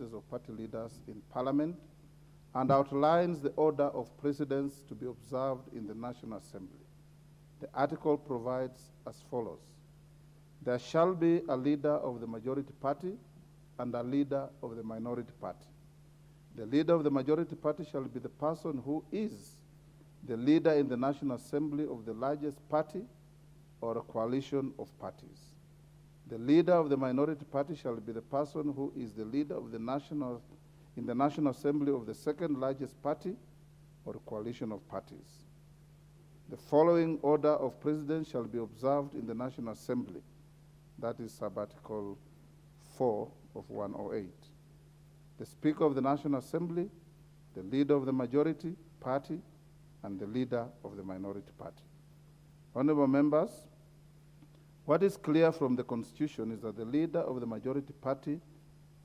offices of party leaders in Parliament and outlines the order of precedence to be observed in the National Assembly. The article provides as follows. There shall be a leader of the majority party and a leader of the minority party. The leader of the majority party shall be the person who is the leader in the National Assembly of the largest party or a coalition of parties. The leader of the minority party shall be the person who is the leader of the in the National Assembly of the second largest party or a coalition of parties. The following order of precedence shall be observed in the National Assembly. That is sub-article 4 of 108. The Speaker of the National Assembly, the leader of the majority party, and the leader of the minority party. Honorable members, what is clear from the Constitution is that the leader of the majority party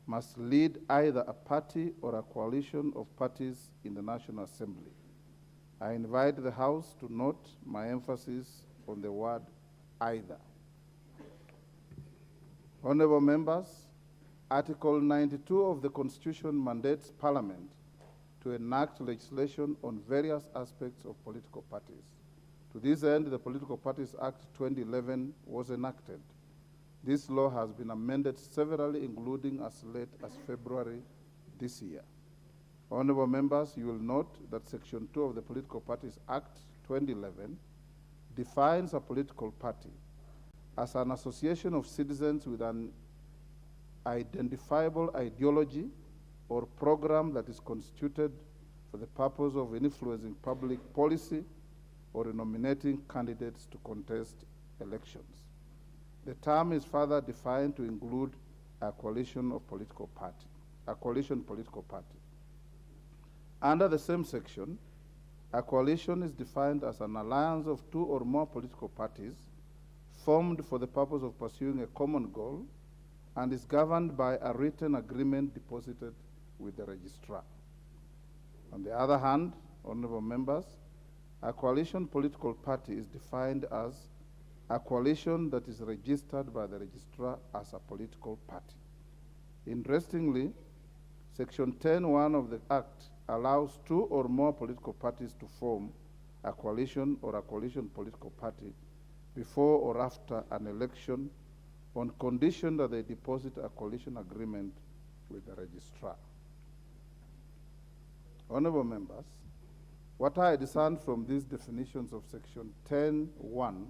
must lead either a party or a coalition of parties in the National Assembly. I invite the House to note my emphasis on the word either. Honorable members, Article 92 of the Constitution mandates Parliament to enact legislation on various aspects of political parties. To this end, the Political Parties Act 2011 was enacted. This law has been amended severally, including as late as February this year. Honorable members, you will note that Section 2 of the Political Parties Act 2011 defines a political party as an association of citizens with an identifiable ideology or program that is constituted for the purpose of influencing public policy or nominating candidates to contest elections. The term is further defined to include a coalition political party. Under the same section, a coalition is defined as an alliance of two or more political parties formed for the purpose of pursuing a common goal and is governed by a written agreement deposited with the registrar. On the other hand, honorable members, a coalition political party is defined as a coalition that is registered by the registrar as a political party. Interestingly, Section 10(1) of the Act allows two or more political parties to form a coalition or a coalition political party before or after an election on condition that they deposit a coalition agreement with the registrar. Honorable members, what I discern from these definitions of Section 10(1)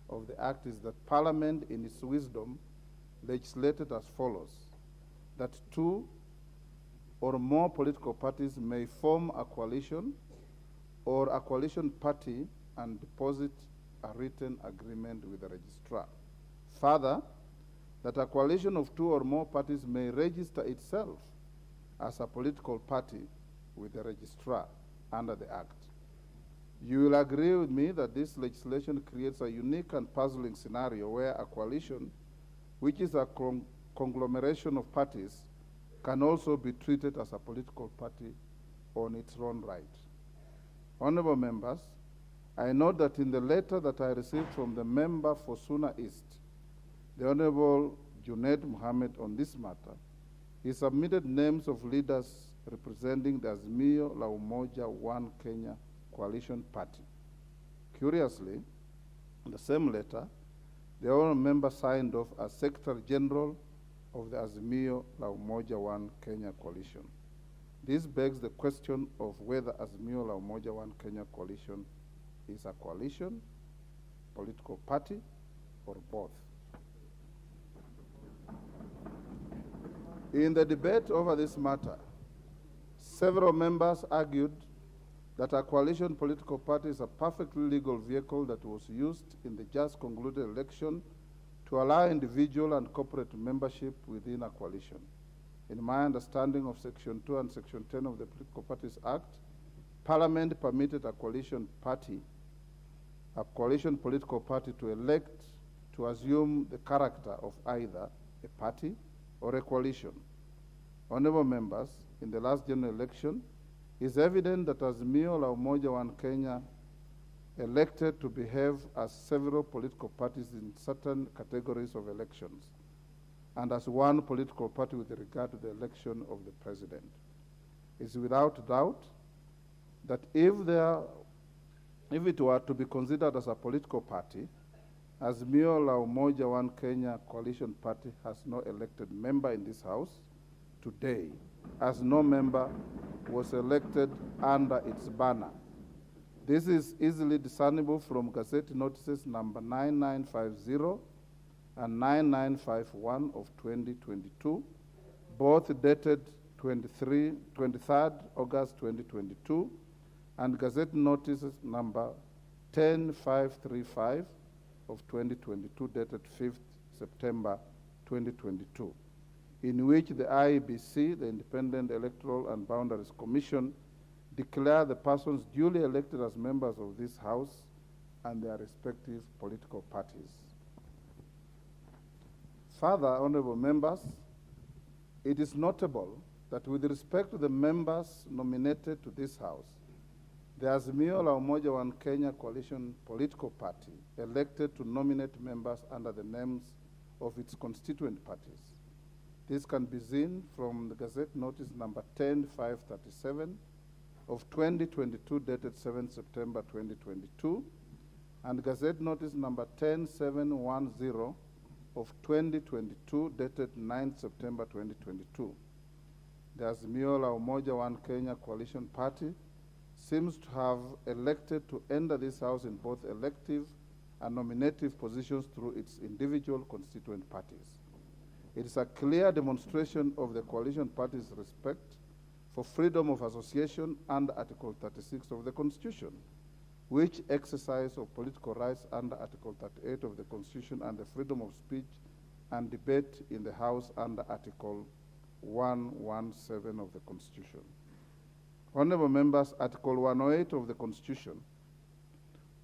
of the Act is that Parliament, in its wisdom, legislated as follows: that two or more political parties may form a coalition or a coalition party and deposit a written agreement with the registrar. Further, that a coalition of two or more parties may register itself as a political party with the registrar under the Act. You will agree with me that this legislation creates a unique and puzzling scenario where a coalition, which is a conglomeration of parties, can also be treated as a political party on its own right. Honorable members, I note that in the letter that I received from the member for Suna East, the Honorable Junaid Mohammed, on this matter, he submitted names of leaders representing the Azimio la Umoja One Kenya coalition party. Curiously, in the same letter, the honorable member signed off as Secretary General of the Azimio la Umoja One Kenya coalition. This begs the question of whether Azimio la Umoja One Kenya coalition is a coalition, political party, or both. In the debate over this matter, several members argued that a coalition political party is a perfectly legal vehicle that was used in the just concluded election to allow individual and corporate membership within a coalition. In my understanding of Section 2 and Section 10 of the Political Parties Act, Parliament permitted a coalition political party to elect to assume the character of either a party or a coalition. Honorable members, in the last general election, it's evident that Azimio la Umoja One Kenya elected to behave as several political parties in certain categories of elections. and as one political party with regard to the election of the president. It's without doubt that if it were to be considered as a political party, Azimio la Umoja One Kenya Coalition Party has no elected member in this House today, as no member was elected under its banner. This is easily discernible from Gazette notices number 9950 and 9951 of 2022, both dated 23rd August 2022, and Gazette notices number 10535 of 2022, dated 5th September 2022, in which the IEBC, the Independent Electoral and Boundaries Commission, declare the persons duly elected as members of this House and their respective political parties. Further, honorable members, it is notable that with respect to the members nominated to this House, the Azimio la Umoja One Kenya Coalition political party elected to nominate members under the names of its constituent parties. This can be seen from the Gazette notice number 10537 of 2022, dated 7 September 2022, and Gazette notice number 10710 of 2022, dated 9 September 2022. The Azimio la Umoja One Kenya Coalition Party seems to have elected to enter this House in both elective and nominative positions through its individual constituent parties. It is a clear demonstration of the coalition party's respect for freedom of association under Article 36 of the Constitution, which exercise of political rights under Article 38 of the Constitution, and the freedom of speech and debate in the House under Article 117 of the Constitution. Honorable members, Article 108 of the Constitution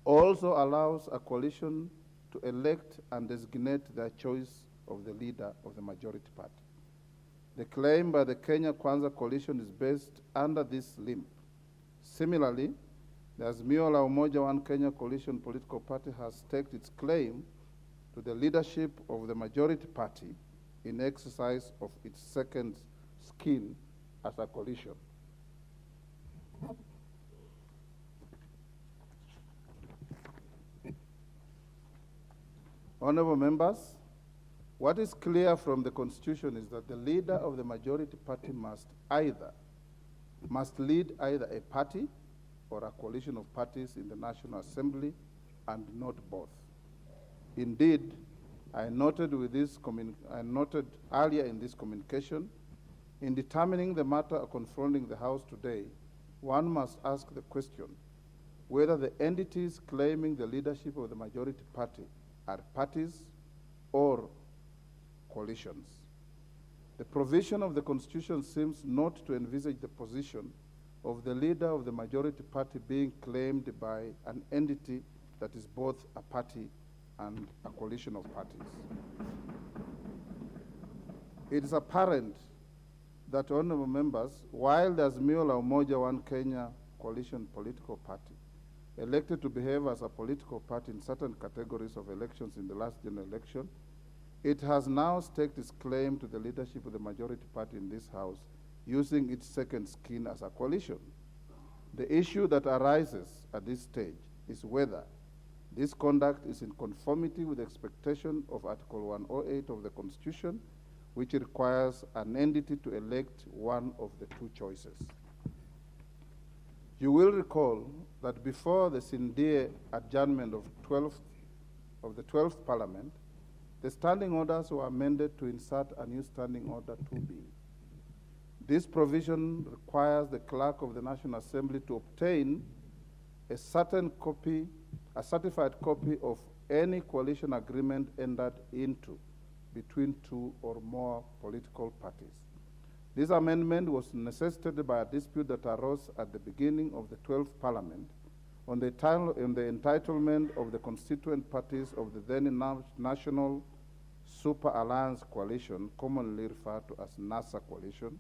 also allows a coalition to elect and designate their choice of the leader of the majority party. The claim by the Kenya Kwanza coalition is based under this limb. Similarly, the Azimio la Umoja One Kenya Coalition political party has staked its claim to the leadership of the majority party in exercise of its second skin as a coalition. Honorable members, what is clear from the Constitution is that the leader of the majority party must lead either a party or a coalition of parties in the National Assembly, and not both. Indeed, I noted earlier in this communication, in determining the matter confronting the House today, one must ask the question whether the entities claiming the leadership of the majority party are parties or coalitions. The provision of the Constitution seems not to envisage the position of the leader of the majority party being claimed by an entity that is both a party and a coalition of parties. It is apparent that, honorable members, while the Azimio la Umoja One Kenya Coalition political party elected to behave as a political party in certain categories of elections in the last general election, it has now staked its claim to the leadership of the majority party in this House using its second skin as a coalition. The issue that arises at this stage is whether this conduct is in conformity with the expectation of Article 108 of the Constitution, which requires an entity to elect one of the two choices. You will recall that before the Sindie adjournment of the 12th Parliament, the standing orders were amended to insert a new standing order 2B. This provision requires the clerk of the National Assembly to obtain a certified copy of any coalition agreement entered into between two or more political parties. This amendment was necessitated by a dispute that arose at the beginning of the 12th Parliament on the entitlement of the constituent parties of the then National Super Alliance Coalition, commonly referred to as NASA Coalition,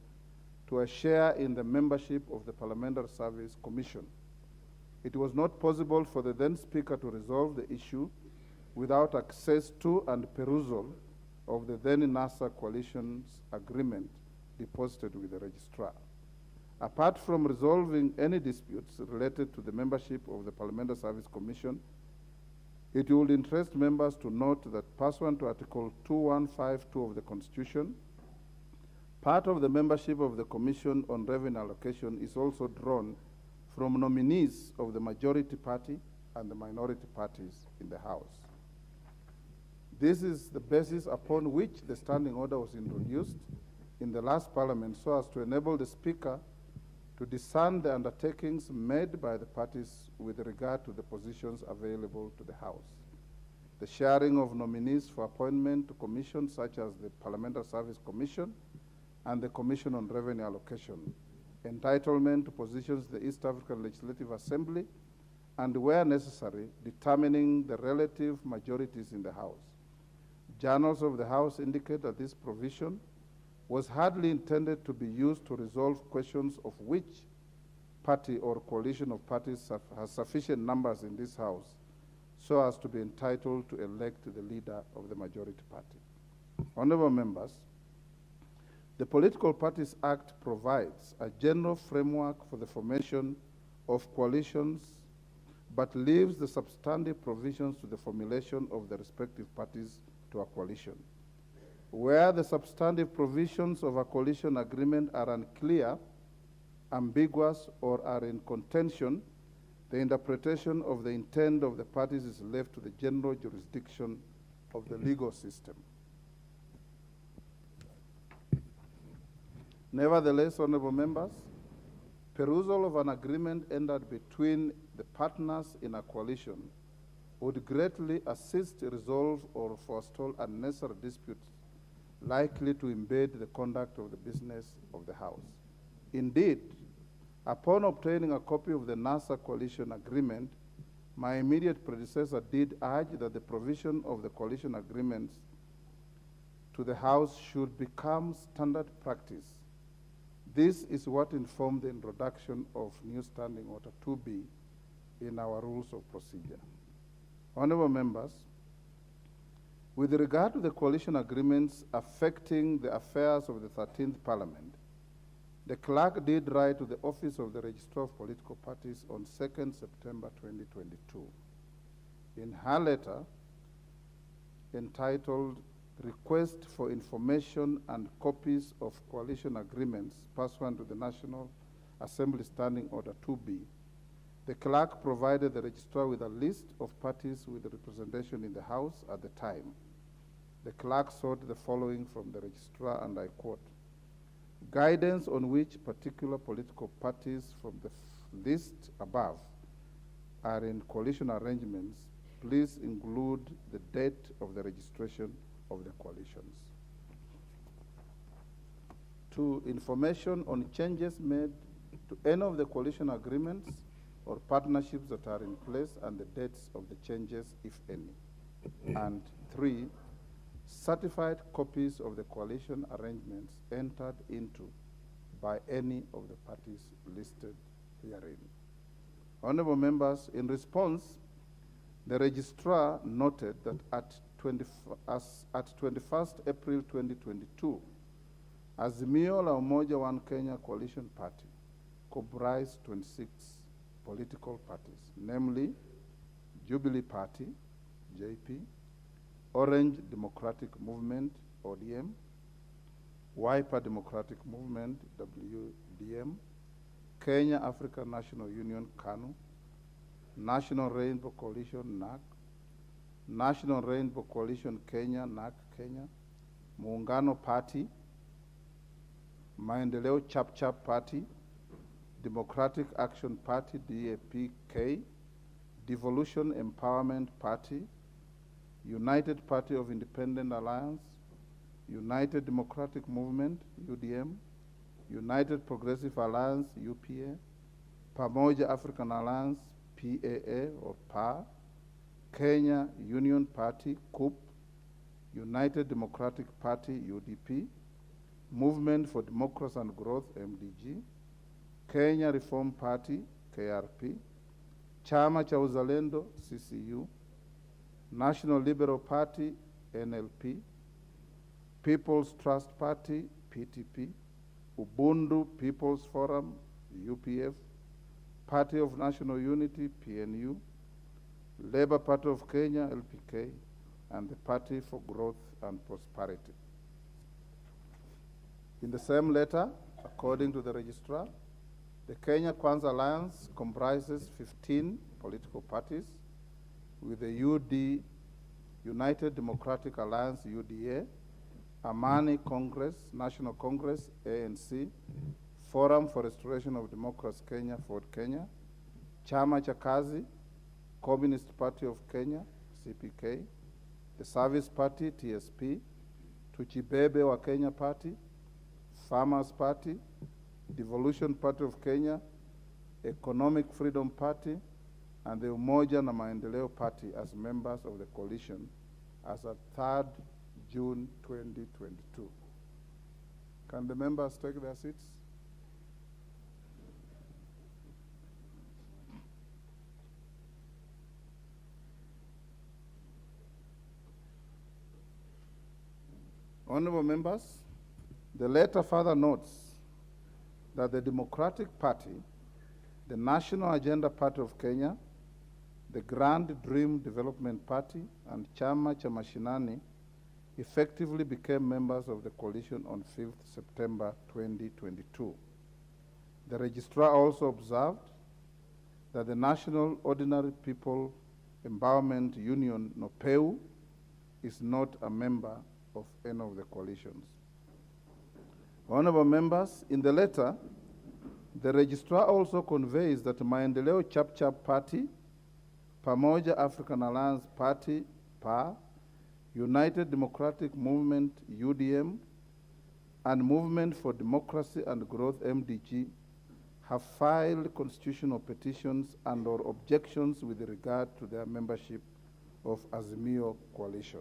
to a share in the membership of the Parliamentary Service Commission. It was not possible for the then Speaker to resolve the issue without access to and perusal of the then NASA coalition's agreement deposited with the registrar. Apart from resolving any disputes related to the membership of the Parliamentary Service Commission, it would interest members to note that pursuant to Article 2152 of the Constitution, part of the membership of the Commission on Revenue Allocation is also drawn from nominees of the majority party and the minority parties in the House. This is the basis upon which the standing order was introduced in the last Parliament so as to enable the Speaker to discern the undertakings made by the parties with regard to the positions available to the House. The sharing of nominees for appointment to commissions such as the Parliamentary Service Commission and the Commission on Revenue Allocation, entitlement to positions in the East African Legislative Assembly, and where necessary, determining the relative majorities in the House. Journals of the House indicate that this provision was hardly intended to be used to resolve questions of which party or coalition of parties has sufficient numbers in this House so as to be entitled to elect the leader of the majority party. Honorable members, the Political Parties Act provides a general framework for the formation of coalitions, but leaves the substantive provisions to the formulation of the respective parties to a coalition. Where the substantive provisions of a coalition agreement are unclear, ambiguous, or are in contention, the interpretation of the intent of the parties is left to the general jurisdiction of the legal system. Nevertheless, honorable members, perusal of an agreement entered between the partners in a coalition would greatly assist resolve or forestall unnecessary disputes likely to impede the conduct of the business of the House. Indeed, upon obtaining a copy of the NASA coalition agreement, my immediate predecessor did urge that the provision of the coalition agreements to the House should become standard practice. This is what informed the introduction of new Standing Order 2B in our rules of procedure. Honorable members, with regard to the coalition agreements affecting the affairs of the 13th Parliament, the clerk did write to the Office of the Registrar of Political Parties on 2nd September 2022. In her letter, entitled Request for Information and Copies of Coalition Agreements pursuant to the National Assembly Standing Order 2B, the clerk provided the registrar with a list of parties with representation in the House at the time. The clerk sought the following from the registrar, and I quote, guidance on which particular political parties from the list above are in coalition arrangements. Please include the date of the registration of the coalitions. 2, information on changes made to any of the coalition agreements or partnerships that are in place and the dates of the changes, if any. And 3, certified copies of the coalition arrangements entered into by any of the parties listed herein. Honorable members, in response, the registrar noted that at 21st April 2022, Azimio la Umoja One Kenya Coalition Party comprised 26 political parties, namely Jubilee Party, JP, Orange Democratic Movement, ODM, Wiper Democratic Movement, WDM, Kenya African National Union, KANU, National Rainbow Coalition, NAC, National Rainbow Coalition Kenya, NAC Kenya, Muungano Party, Maendeleo Chap Chap Party, Democratic Action Party, DAP-K, Devolution Empowerment Party, United Party of Independent Alliance, United Democratic Movement, UDM, United Progressive Alliance, UPA, Pamoja African Alliance, PAA or PA, Kenya Union Party, KUP, United Democratic Party, UDP, Movement for Democracy and Growth, MDG, Kenya Reform Party, KRP, Chama cha Uzalendo, CCU, National Liberal Party, NLP, People's Trust Party, PTP, Ubuntu People's Forum, UPF, Party of National Unity, PNU, Labour Party of Kenya, LPK, and the Party for Growth and Prosperity. In the same letter, according to the registrar, the Kenya Kwanza Alliance comprises 15 political parties, with the UD, United Democratic Alliance, UDA, Amani Congress, National Congress, ANC, Forum for Restoration of Democracy Kenya, Ford Kenya, Chama cha Kazi, Communist Party of Kenya, CPK, the Service Party, TSP, Tuchibebe wa Kenya Party, Farmers Party, Devolution Party of Kenya, Economic Freedom Party, and the Umoja na Maendeleo Party as members of the coalition as at 3rd June 2022. Can the members take their seats? Honorable members, the letter further notes that the Democratic Party, the National Agenda Party of Kenya, the Grand Dream Development Party, and Chama cha Mashinani effectively became members of the coalition on 5th September 2022. The registrar also observed that the National Ordinary People Empowerment Union, NOPEU, is not a member of any of the coalitions. Honorable members, in the letter, the registrar also conveys that Maendeleo Chap Party, Pamoja African Alliance Party, PA, United Democratic Movement, UDM, and Movement for Democracy and Growth, MDG, have filed constitutional petitions and or objections with regard to their membership of Azimio coalition.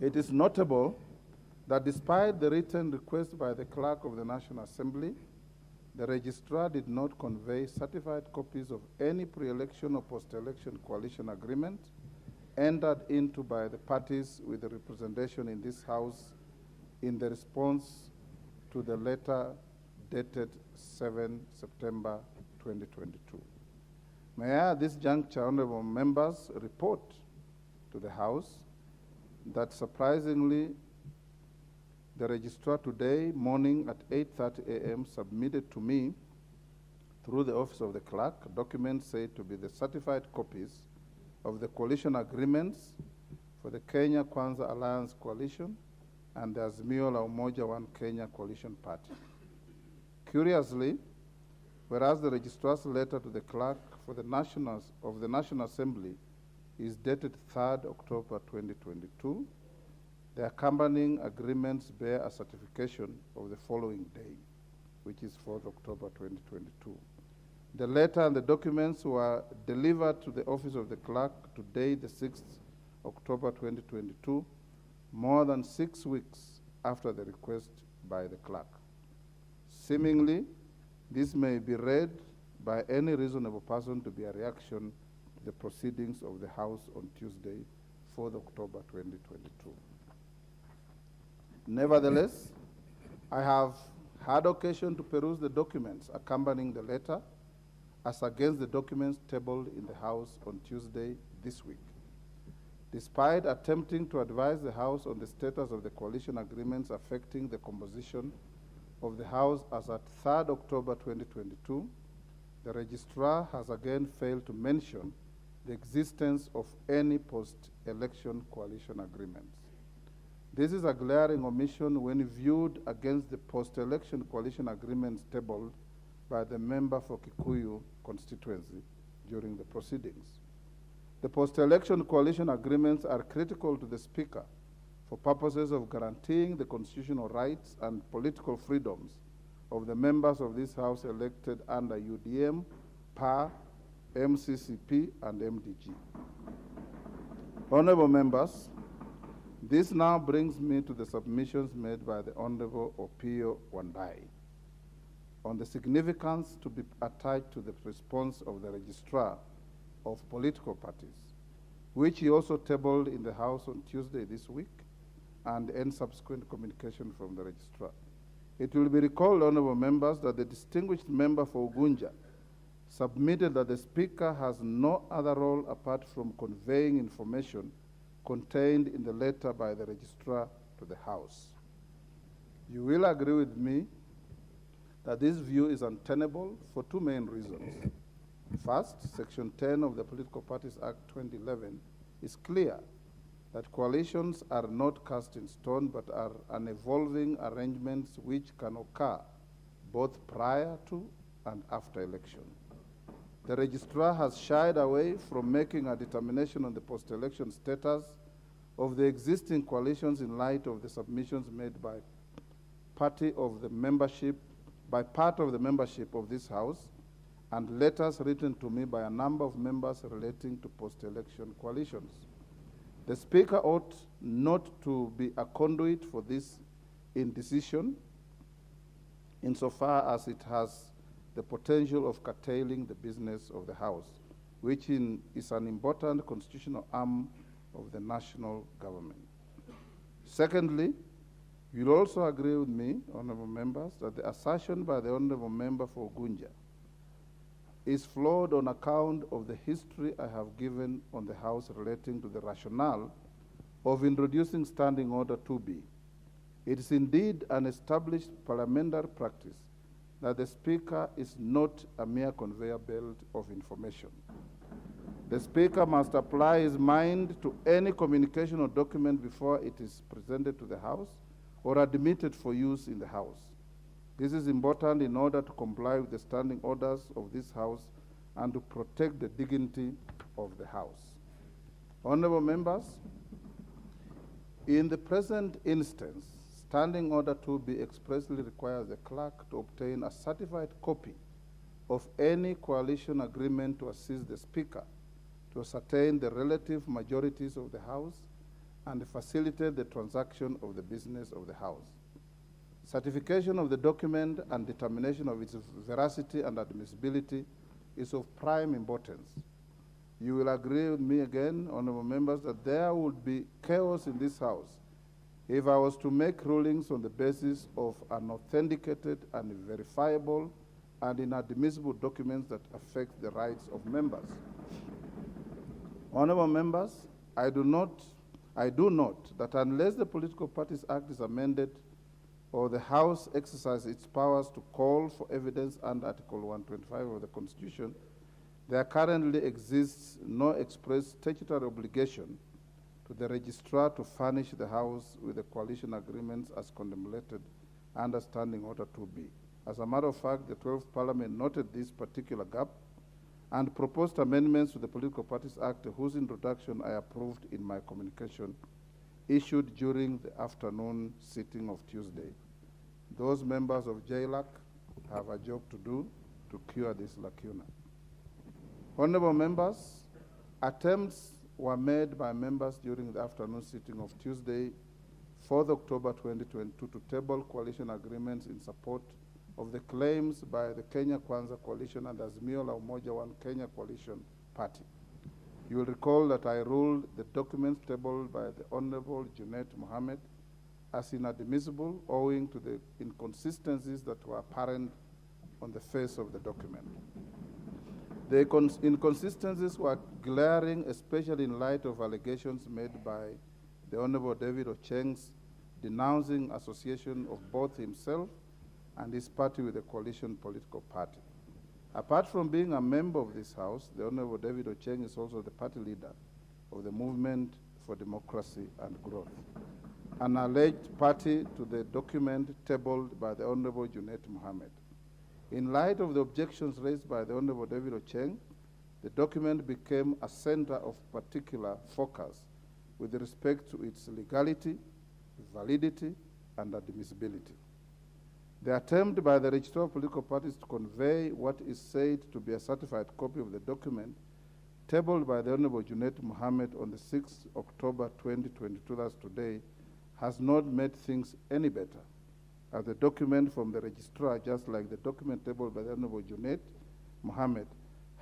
It is notable that despite the written request by the Clerk of the National Assembly, the registrar did not convey certified copies of any pre-election or post-election coalition agreement entered into by the parties with the representation in this House in the response to the letter dated 7 September 2022. May I at this juncture, honorable members, report to the House that surprisingly, the registrar today morning at 8:30 a.m. submitted to me through the office of the clerk documents said to be the certified copies of the coalition agreements for the Kenya Kwanza Alliance Coalition and the Azimio la Umoja One Kenya Coalition Party. Curiously, whereas the registrar's letter to the clerk for the National Assembly is dated 3rd October 2022, the accompanying agreements bear a certification of the following day, which is 4th October 2022. The letter and the documents were delivered to the office of the clerk today, the 6th October 2022, more than 6 weeks after the request by the clerk. Seemingly, this may be read by any reasonable person to be a reaction to the proceedings of the House on Tuesday, 4th October 2022. Nevertheless, I have had occasion to peruse the documents accompanying the letter as against the documents tabled in the House on Tuesday this week. Despite attempting to advise the House on the status of the coalition agreements affecting the composition of the House as at 3rd October 2022, the registrar has again failed to mention the existence of any post-election coalition agreements. This is a glaring omission when viewed against the post-election coalition agreements tabled by the member for Kikuyu constituency during the proceedings. The post-election coalition agreements are critical to the Speaker for purposes of guaranteeing the constitutional rights and political freedoms of the members of this House elected under UDM, PA, MCCP, and MDG. Honorable members, this now brings me to the submissions made by the Honorable Opio Wandai on the significance to be attached to the response of the registrar of political parties, which he also tabled in the House on Tuesday this week, and any subsequent communication from the registrar. It will be recalled, honorable members, that the distinguished member for Ugunja submitted that the Speaker has no other role apart from conveying information contained in the letter by the registrar to the House. You will agree with me that this view is untenable for two main reasons. First, Section 10 of the Political Parties Act 2011 is clear that coalitions are not cast in stone but are an evolving arrangements which can occur both prior to and after election. The registrar has shied away from making a determination on the post-election status of the existing coalitions in light of the submissions made by part of the membership of this House and letters written to me by a number of members relating to post-election coalitions. The Speaker ought not to be a conduit for this indecision insofar as it has the potential of curtailing the business of the House, which is an important constitutional arm of the national government. Secondly, you'll also agree with me, honorable members, that the assertion by the honorable member for Ugunja is flawed on account of the history I have given on the House relating to the rationale of introducing Standing Order 2B. It is indeed an established parliamentary practice that the Speaker is not a mere conveyor belt of information. The Speaker must apply his mind to any communication or document before it is presented to the House or admitted for use in the House. This is important in order to comply with the standing orders of this House and to protect the dignity of the House. Honorable members, in the present instance, Standing Order 2B expressly requires the clerk to obtain a certified copy of any coalition agreement to assist the Speaker to ascertain the relative majorities of the House and facilitate the transaction of the business of the House. Certification of the document and determination of its veracity and admissibility is of prime importance. You will agree with me again, honorable members, that there would be chaos in this House if I was to make rulings on the basis of unauthenticated and verifiable and inadmissible documents that affect the rights of members. Honorable members, I do note that unless the Political Parties Act is amended or the House exercises its powers to call for evidence under Article 125 of the Constitution, there currently exists no express statutory obligation to the registrar to furnish the House with the coalition agreements as contemplated under Standing Order 2B. As a matter of fact, the 12th Parliament noted this particular gap and proposed amendments to the Political Parties Act, whose introduction I approved in my communication issued during the afternoon sitting of Tuesday. Those members of JLAC have a job to do to cure this lacuna. Honorable members, attempts were made by members during the afternoon sitting of Tuesday, 4th October 2022, to table coalition agreements in support of the claims by the Kenya Kwanza Coalition and Azimio la Umoja One Kenya Coalition Party. You will recall that I ruled the documents tabled by the Honorable Junet Mohammed as inadmissible owing to the inconsistencies that were apparent on the face of the document. The inconsistencies were glaring, especially in light of allegations made by the Honorable David Ocheng's denouncing association of both himself and his party with the coalition political party. Apart from being a member of this House, the Honorable David Ocheng is also the party leader of the Movement for Democracy and Growth, an alleged party to the document tabled by the Honorable Junet Mohammed. In light of the objections raised by the Honorable David Ocheng, the document became a center of particular focus with respect to its legality, validity, and admissibility. The attempt by the Registrar of Political Parties to convey what is said to be a certified copy of the document tabled by the Honorable Junet Mohammed on the 6th October 2022, that's today, has not made things any better, as the document from the registrar, just like the document tabled by the Honorable Junet Mohammed,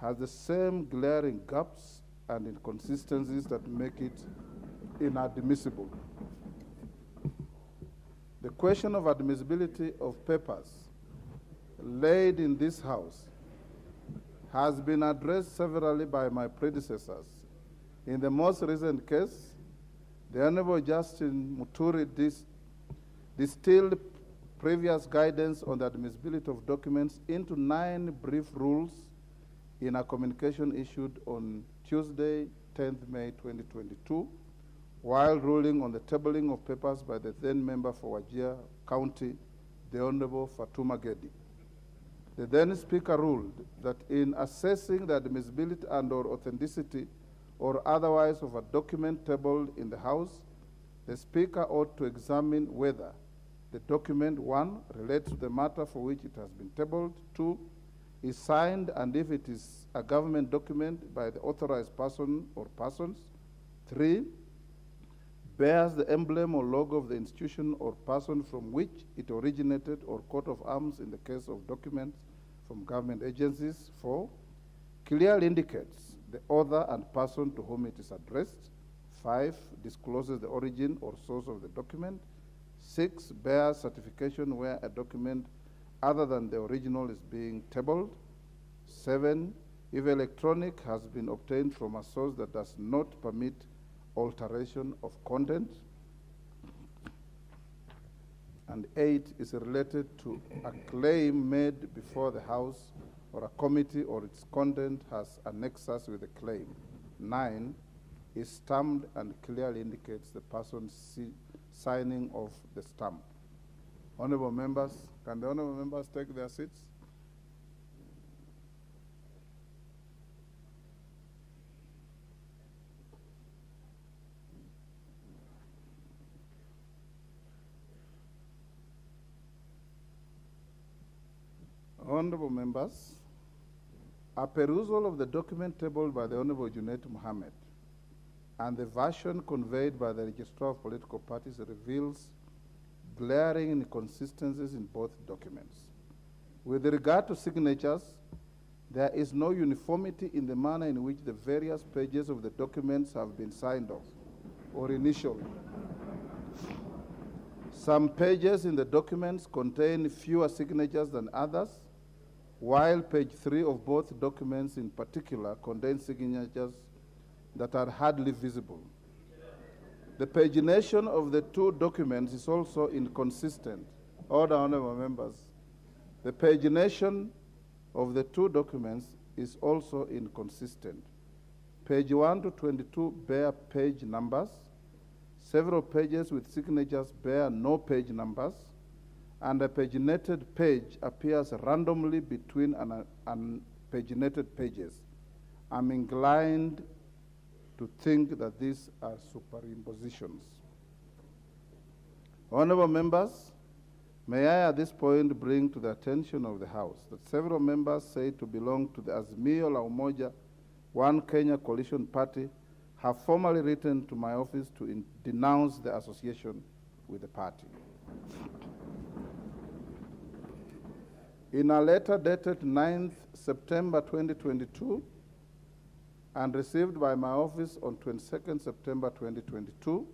has the same glaring gaps and inconsistencies that make it inadmissible. The question of admissibility of papers laid in this House has been addressed severally by my predecessors. In the most recent case, the Honorable Justin Muturi distilled previous guidance on the admissibility of documents into 9 brief rules in a communication issued on Tuesday, 10th May 2022, while ruling on the tabling of papers by the then member for Wajir County, the Honorable Fatuma Gedi. The then Speaker ruled that in assessing the admissibility and/or authenticity or otherwise of a document tabled in the House, the Speaker ought to examine whether the document, 1, relates to the matter for which it has been tabled, 2, is signed, and if it is a government document, by the authorized person or persons, 3, bears the emblem or logo of the institution or person from which it originated or coat of arms in the case of documents from government agencies, 4, clearly indicates the author and person to whom it is addressed, 5, discloses the origin or source of the document, 6, bears certification where a document other than the original is being tabled, 7, if electronic, has been obtained from a source that does not permit alteration of content, and 8, is related to a claim made before the House or a committee or its content has a nexus with the claim. 9, is stamped and clearly indicates the person signing of the stamp. Honorable members, can the honorable members take their seats? Honorable members, a perusal of the document tabled by the Honorable Junaid Mohammed and the version conveyed by the Registrar of Political Parties reveals glaring inconsistencies in both documents. With regard to signatures, there is no uniformity in the manner in which the various pages of the documents have been signed off or initialed. Some pages in the documents contain fewer signatures than others, while page 3 of both documents in particular contain signatures that are hardly visible. The pagination of the 2 documents is also inconsistent. Order, honorable members. The pagination of the 2 documents is also inconsistent. Page 1 to 22 bear page numbers. Several pages with signatures bear no page numbers, and a paginated page appears randomly between unpaginated pages. I'm inclined to think that these are superimpositions. Honorable members, may I at this point bring to the attention of the House that several members say to belong to the Azimio la Umoja One Kenya Coalition Party have formally written to my office to denounce the association with the party. In a letter dated 9th September 2022 and received by my office on 22nd September 2022,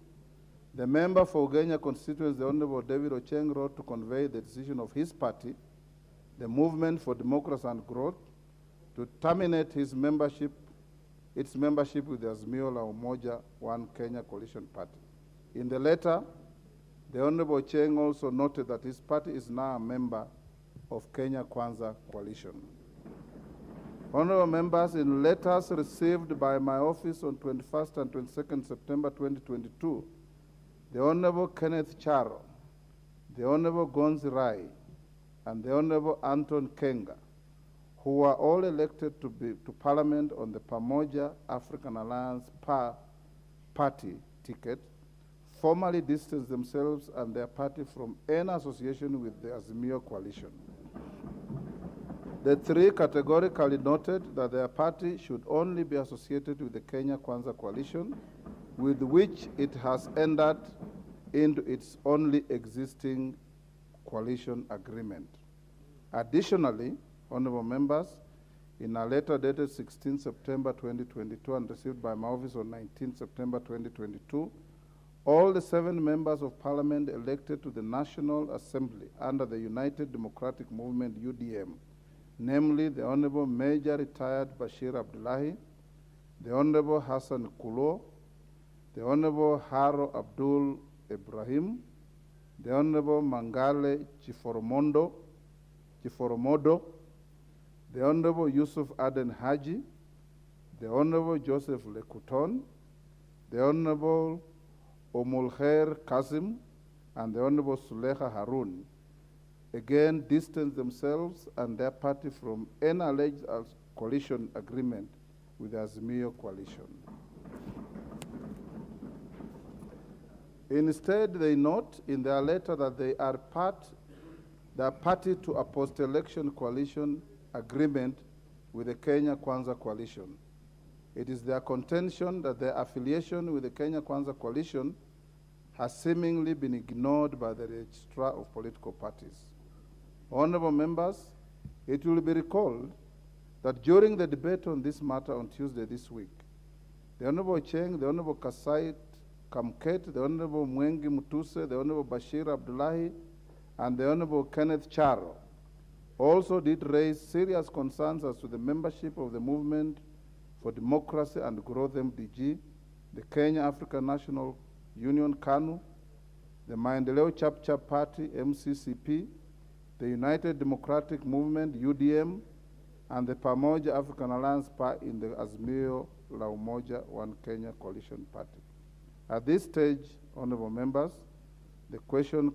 the member for Ugenya constituency, the Honorable David Ocheng, wrote to convey the decision of his party, the Movement for Democracy and Growth, to terminate its membership with the Azimio la Umoja One Kenya Coalition Party. In the letter, the Honorable Ocheng also noted that his party is now a member of Kenya Kwanza Coalition. Honorable members, in letters received by my office on 21st and 22nd September 2022, the Honorable Kenneth Charo, the Honorable Gonzi Rai, and the Honorable Anton Kenga, who were all elected to Parliament on the Pamoja African Alliance party ticket, formally distanced themselves and their party from any association with the Azimio coalition. The 3 categorically noted that their party should only be associated with the Kenya Kwanza coalition, with which it has entered into its only existing coalition agreement. Additionally, honorable members, in a letter dated 16 September 2022 and received by my office on 19 September 2022, all the 7 members of parliament elected to the National Assembly under the United Democratic Movement, UDM, namely the Honorable Major Retired Bashir Abdullahi, the Honorable Hassan Kulo, the Honorable Haro Abdul Ibrahim, the Honorable Mangale Chiforomodo, the Honorable Yusuf Aden Haji, the Honorable Joseph Lekuton, the Honorable Omulkhair Kasim, and the Honorable Suleha Harun, again distance themselves and their party from any alleged coalition agreement with the Azimio coalition. Instead, they note in their letter that they are party to a post-election coalition agreement with the Kenya Kwanza coalition. It is their contention that their affiliation with the Kenya Kwanza coalition has seemingly been ignored by the registrar of political parties. Honorable members, it will be recalled that during the debate on this matter on Tuesday this week, the Honorable Cheng, the Honorable Kasait Kamket, the Honorable Mwengi Mutuse, the Honorable Bashir Abdullahi, and the Honorable Kenneth Charo also did raise serious concerns as to the membership of the Movement for Democracy and Growth MDG, the Kenya African National Union KANU, the Maendeleo Chapchap Party MCCP, the United Democratic Movement UDM, and the Pamoja African Alliance Party in the Azimio la Umoja One Kenya Coalition Party. At this stage, honorable members, the question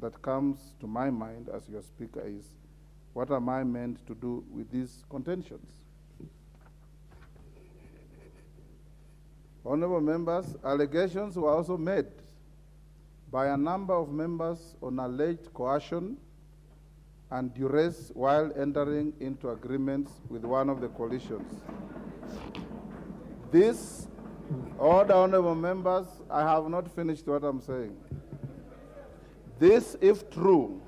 that comes to my mind as your speaker is, what am I meant to do with these contentions? Honorable members, allegations were also made by a number of members on alleged coercion and duress while entering into agreements with one of the coalitions. This, all the honorable members, I have not finished what I'm saying. This, if true,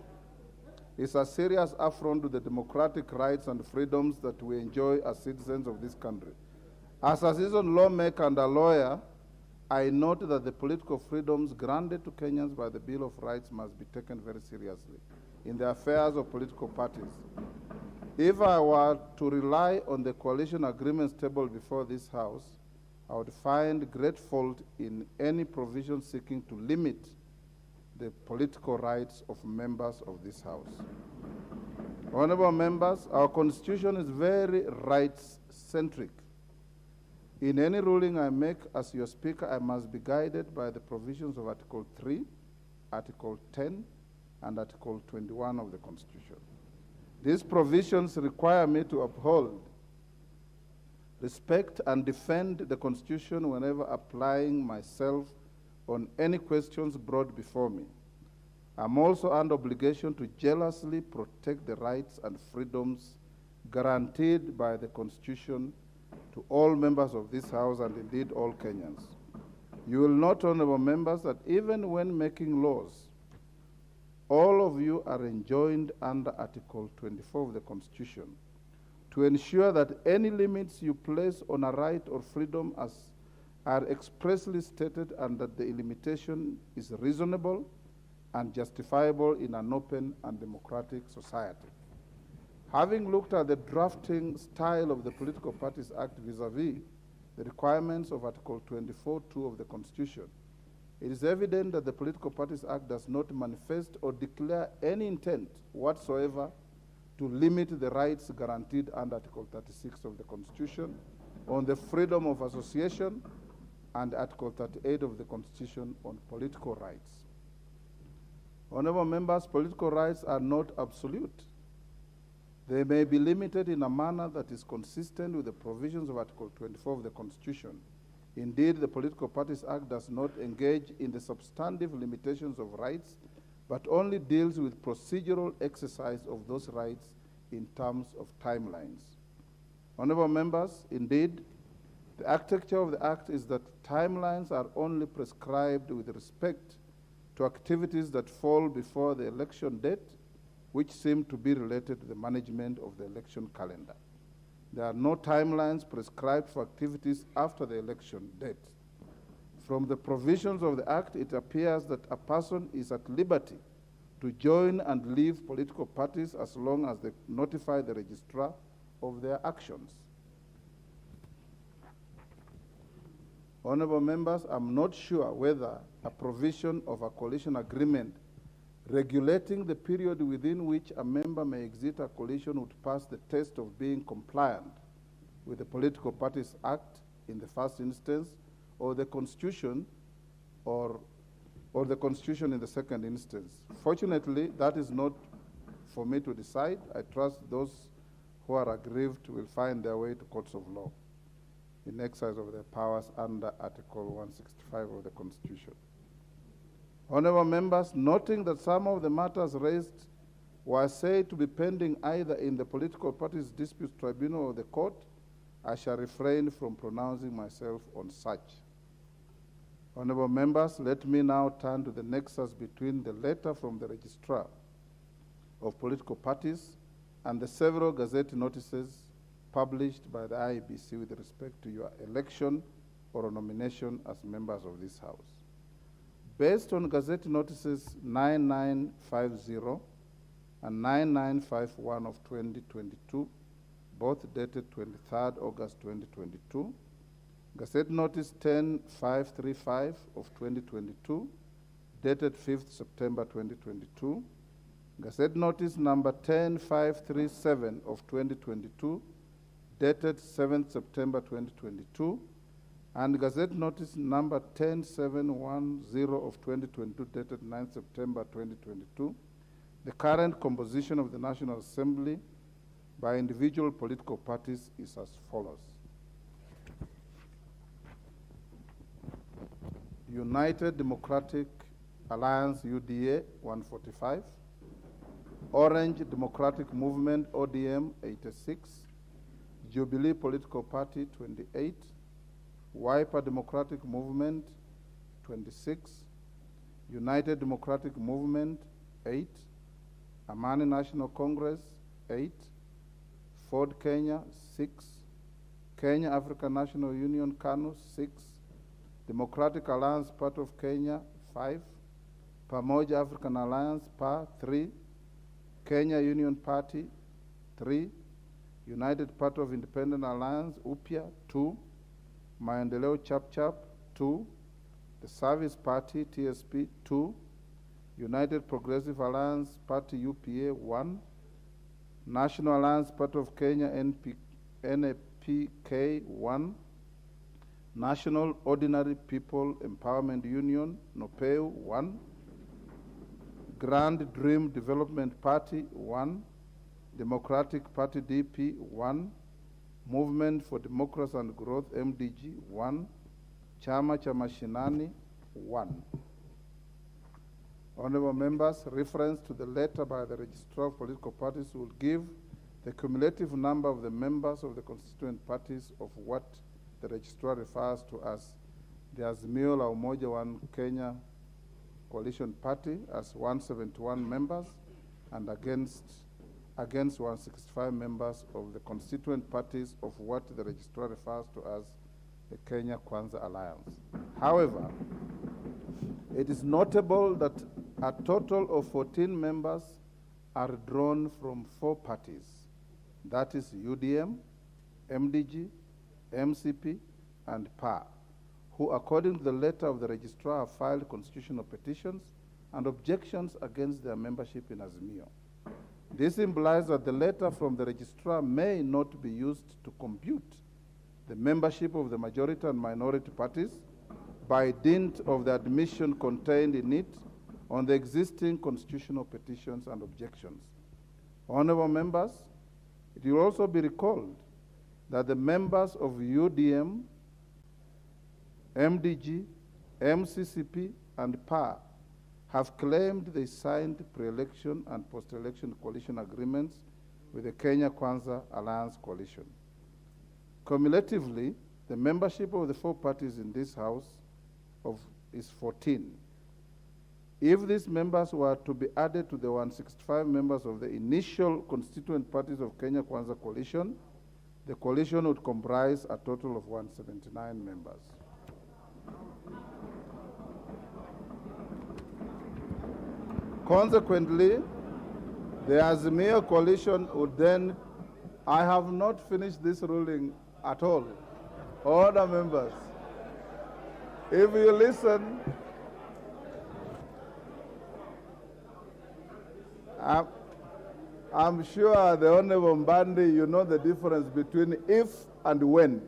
is a serious affront to the democratic rights and freedoms that we enjoy as citizens of this country. As a seasoned lawmaker and a lawyer, I note that the political freedoms granted to Kenyans by the Bill of Rights must be taken very seriously in the affairs of political parties. If I were to rely on the coalition agreements tabled before this House, I would find great fault in any provision seeking to limit the political rights of members of this House. Honorable members, our Constitution is very rights-centric. In any ruling I make as your Speaker, I must be guided by the provisions of Article 3, Article 10, and Article 21 of the Constitution. These provisions require me to uphold, respect, and defend the Constitution whenever applying myself on any questions brought before me. I'm also under obligation to jealously protect the rights and freedoms guaranteed by the Constitution to all members of this House and indeed all Kenyans. You will note, honorable members, that even when making laws, all of you are enjoined under Article 24 of the Constitution to ensure that any limits you place on a right or freedom are expressly stated and that the limitation is reasonable and justifiable in an open and democratic society. Having looked at the drafting style of the Political Parties Act vis-a-vis the requirements of Article 24(2) of the Constitution, it is evident that the Political Parties Act does not manifest or declare any intent whatsoever to limit the rights guaranteed under Article 36 of the Constitution on the freedom of association and Article 38 of the Constitution on political rights. Honorable members, political rights are not absolute. They may be limited in a manner that is consistent with the provisions of Article 24 of the Constitution. Indeed, the Political Parties Act does not engage in the substantive limitations of rights, but only deals with procedural exercise of those rights in terms of timelines. Honorable members, indeed, the architecture of the Act is that timelines are only prescribed with respect to activities that fall before the election date, which seem to be related to the management of the election calendar. There are no timelines prescribed for activities after the election date. From the provisions of the Act, it appears that a person is at liberty to join and leave political parties as long as they notify the registrar of their actions. Honorable members, I'm not sure whether a provision of a coalition agreement regulating the period within which a member may exit a coalition would pass the test of being compliant with the Political Parties Act in the first instance, or the Constitution, or the Constitution in the second instance. Fortunately, that is not for me to decide. I trust those who are aggrieved will find their way to courts of law in exercise of their powers under Article 165 of the Constitution. Honorable members, noting that some of the matters raised were said to be pending either in the Political Parties Disputes Tribunal or the court, I shall refrain from pronouncing myself on such. Honorable members, let me now turn to the nexus between the letter from the Registrar of Political Parties and the several Gazette notices published by the IEBC with respect to your election or nomination as members of this House. Based on Gazette notices 9950 and 9951 of 2022, both dated 23rd August 2022, Gazette Notice 10535 of 2022, dated 5th September 2022, Gazette Notice number 10537 of 2022, dated 7th September 2022, and Gazette Notice number 10710 of 2022, dated 9th September 2022, the current composition of the National Assembly by individual political parties is as follows. United Democratic Alliance, UDA, 145. Orange Democratic Movement, ODM, 86. Jubilee Political Party, 28. Wiper Democratic Movement, 26. United Democratic Movement, 8. Amani National Congress, 8. Ford Kenya, 6. Kenya African National Union, KANU, 6. Democratic Alliance, part of Kenya, 5. Pamoja African Alliance, PA, 3. Kenya Union Party, 3. United Party of Independent Alliance, UPIA, 2. Maendeleo Chap, 2. The Service Party, TSP, 2. United Progressive Alliance Party, UPA, 1. National Alliance Party of Kenya, NAPK, 1. National Ordinary People Empowerment Union, NOPEU, 1. Grand Dream Development Party, 1. Democratic Party, DP, 1. Movement for Democracy and Growth, MDG, 1. Chama cha Mashinani, 1. Honorable members, reference to the letter by the Registrar of Political Parties will give the cumulative number of the members of the constituent parties of what the Registrar refers to as the Azimio la Umoja One Kenya Coalition Party as 171 members and against 165 members of the constituent parties of what the Registrar refers to as the Kenya Kwanza Alliance. However, it is notable that a total of 14 members are drawn from 4 parties, that is UDM, MDG, MCP, and PA, who according to the letter of the Registrar have filed constitutional petitions and objections against their membership in Azimio. This implies that the letter from the Registrar may not be used to compute the membership of the majority and minority parties by dint of the admission contained in it on the existing constitutional petitions and objections. Honorable members, it will also be recalled that the members of UDM, MDG, MCCP, and PA have claimed they signed pre-election and post-election coalition agreements with the Kenya Kwanza Alliance Coalition. Cumulatively, the membership of the 4 parties in this House is 14. If these members were to be added to the 165 members of the initial constituent parties of Kenya Kwanza Coalition, the coalition would comprise a total of 179 members. Consequently, the Azimio coalition would then, I have not finished this ruling at all. Order, members. If you listen, I'm sure the Honorable Mbandi, you know the difference between if and when.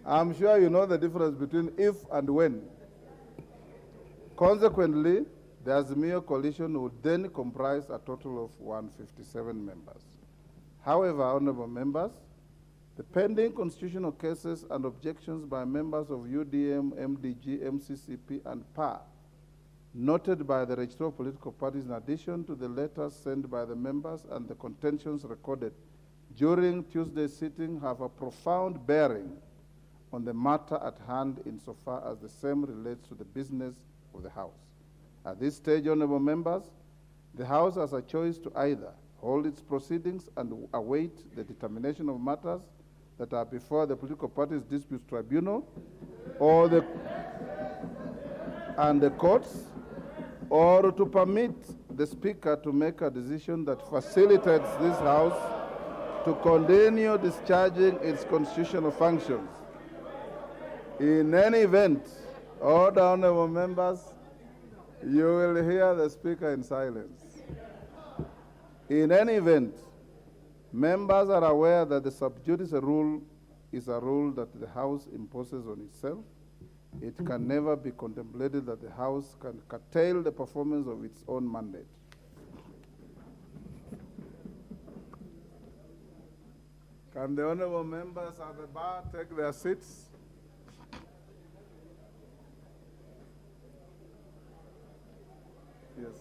I'm sure you know the difference between if and when. Consequently, the Azimio coalition would then comprise a total of 157 members. However, honorable members, the pending constitutional cases and objections by members of UDM, MDG, MCCP, and PA, noted by the registrar of political parties in addition to the letters sent by the members and the contentions recorded during Tuesday's sitting, have a profound bearing on the matter at hand insofar as the same relates to the business of the House. At this stage, honorable members, the House has a choice to either hold its proceedings and await the determination of matters that are before the Political Parties Disputes Tribunal or the courts, or to permit the Speaker to make a decision that facilitates this House to continue discharging its constitutional functions. In any event, all the honorable members, you will hear the Speaker in silence. In any event, members are aware that the sub judice rule is a rule that the House imposes on itself. It can never be contemplated that the House can curtail the performance of its own mandate. Can the honorable members at the bar take their seats? Yes.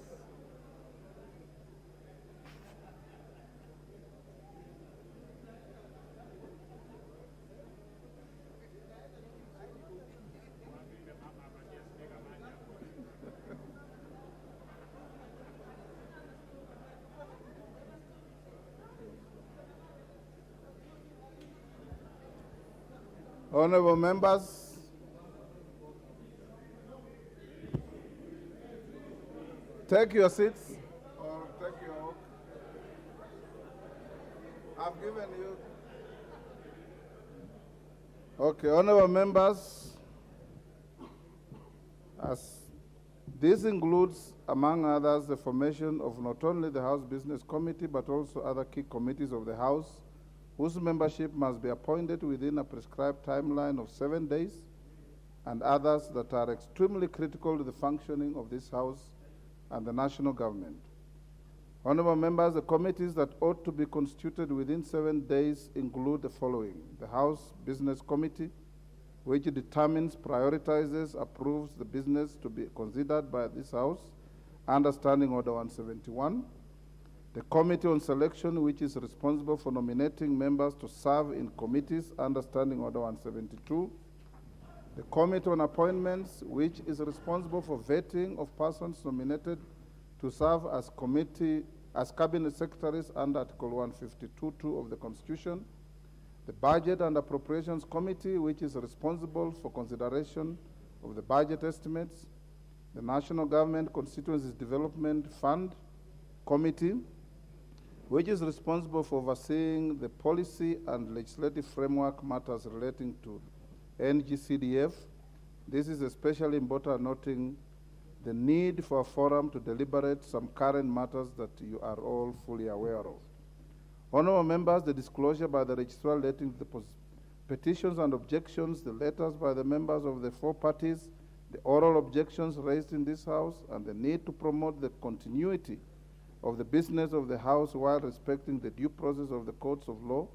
Honorable members, take your seats or take your walk. I've given you. Okay, honorable members, as this includes, among others, the formation of not only the House Business Committee, but also other key committees of the House, whose membership must be appointed within a prescribed timeline of 7 days, and others that are extremely critical to the functioning of this House and the national government. Honorable members, the committees that ought to be constituted within 7 days include the following: the House Business Committee, which determines, prioritizes, approves the business to be considered by this House, under Standing Order 171. The Committee on Selection, which is responsible for nominating members to serve in committees, under Standing Order 172. The Committee on Appointments, which is responsible for vetting of persons nominated to serve as cabinet secretaries under Article 152(2) of the Constitution. The Budget and Appropriations Committee, which is responsible for consideration of the budget estimates. The National Government Constituencies Development Fund Committee, which is responsible for overseeing the policy and legislative framework matters relating to NGCDF. This is especially important, noting the need for a forum to deliberate some current matters that you are all fully aware of. Honorable members, the disclosure by the registrar relating to the petitions and objections, the letters by the members of the four parties, the oral objections raised in this House, and the need to promote the continuity of the business of the House while respecting the due process of the courts of law,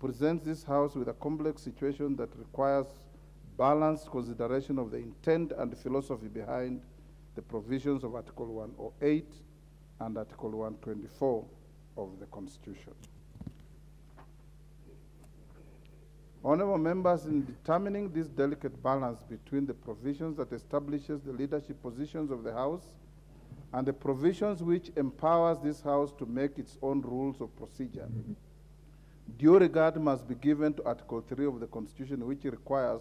presents this House with a complex situation that requires balanced consideration of the intent and the philosophy behind the provisions of Article 108 and Article 124 of the Constitution. Honorable members, in determining this delicate balance between the provisions that establishes the leadership positions of the House and the provisions which empowers this House to make its own rules of procedure, due regard must be given to Article 3 of the Constitution, which requires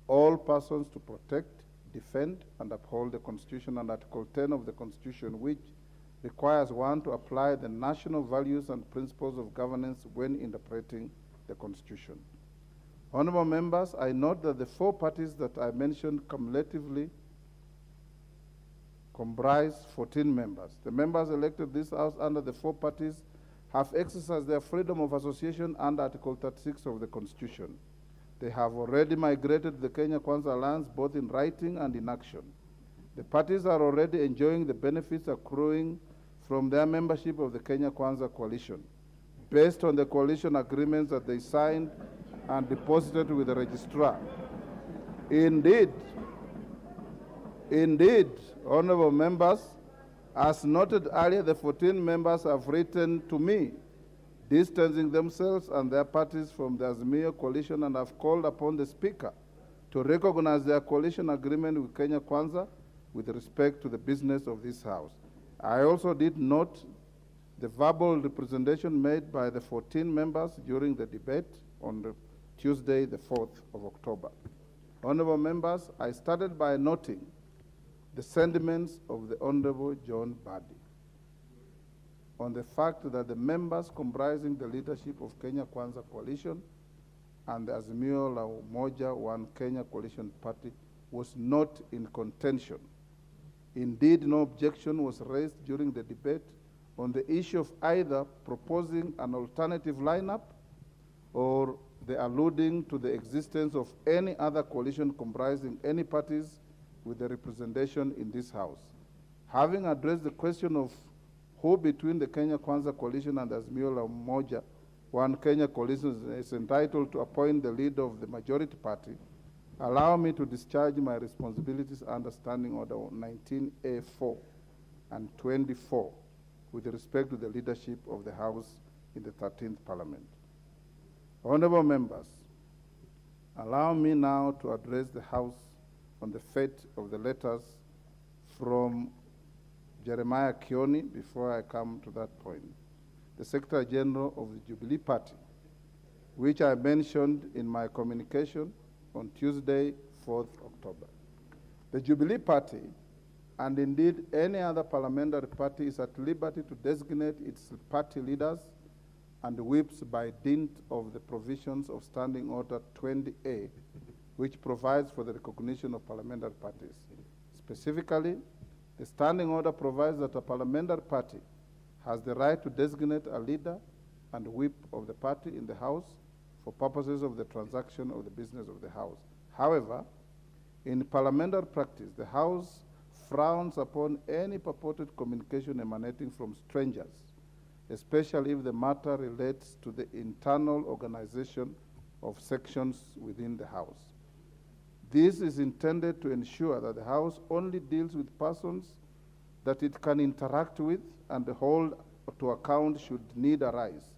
all persons to protect, defend and uphold the Constitution and Article 10 of the Constitution, which requires one to apply the national values and principles of governance when interpreting the Constitution. Honorable members, I note that the four parties that I mentioned cumulatively comprise 14 members. The members elected this House under the four parties have exercised their freedom of association under Article 36 of the Constitution. They have already migrated to the Kenya Kwanza Alliance both in writing and in action. The parties are already enjoying the benefits accruing from their membership of the Kenya Kwanza Coalition, based on the coalition agreements that they signed and deposited with the registrar. Indeed, honorable members, as noted earlier, the 14 members have written to me, distancing themselves and their parties from the Azimio coalition, and have called upon the Speaker to recognize their coalition agreement with Kenya Kwanza with respect to the business of this House. I also did note the verbal representation made by the 14 members during the debate on Tuesday, the 4th of October. Honorable members, I started by noting the sentiments of the Honorable John Badi on the fact that the members comprising the leadership of Kenya Kwanza Coalition and the Azimio la Umoja One Kenya Coalition Party was not in contention. Indeed, no objection was raised during the debate on the issue of either proposing an alternative lineup or the alluding to the existence of any other coalition comprising any parties with the representation in this House. Having addressed the question of who between the Kenya Kwanza Coalition and the Azimio la Umoja One Kenya Coalition is entitled to appoint the leader of the majority party, allow me to discharge my responsibilities under Standing Order 19A4 and 24 with respect to the leadership of the House in the 13th Parliament. Honorable members, allow me now to address the House on the fate of the letters from Jeremiah Kioni before I come to that point. The Secretary General of the Jubilee Party, which I mentioned in my communication on Tuesday, 4th October. The Jubilee Party, and indeed any other parliamentary party, is at liberty to designate its party leaders and whips by dint of the provisions of Standing Order 20A, which provides for the recognition of parliamentary parties. Specifically, the Standing Order provides that a parliamentary party has the right to designate a leader and whip of the party in the House for purposes of the transaction of the business of the House. However, in parliamentary practice, the House frowns upon any purported communication emanating from strangers, especially if the matter relates to the internal organization of sections within the House. This is intended to ensure that the House only deals with persons that it can interact with and hold to account should need arise.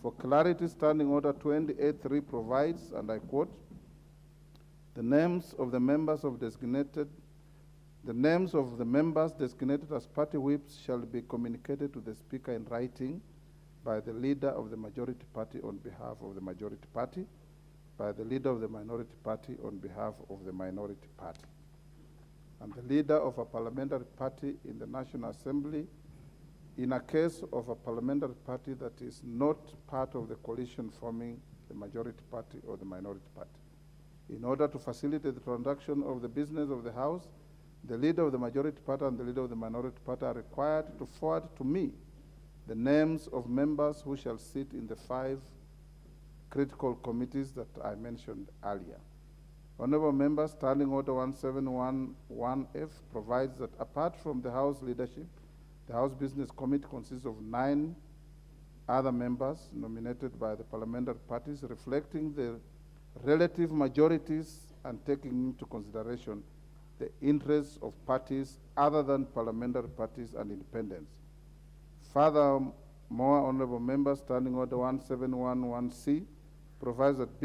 For clarity, Standing Order 28.3 provides, and I quote, the names of the members designated as party whips shall be communicated to the Speaker in writing by the leader of the majority party on behalf of the majority party, by the leader of the minority party on behalf of the minority party, and the leader of a parliamentary party in the National Assembly in a case of a parliamentary party that is not part of the coalition forming the majority party or the minority party. In order to facilitate the transaction of the business of the House, the leader of the majority party and the leader of the minority party are required to forward to me the names of members who shall sit in the 5 critical committees that I mentioned earlier. Honorable members, Standing Order 1711F provides that apart from the House leadership, the House Business Committee consists of 9 other members nominated by the parliamentary parties, reflecting the relative majorities and taking into consideration the interests of parties other than parliamentary parties and independents. Furthermore, honorable members, Standing Order 1711C provides that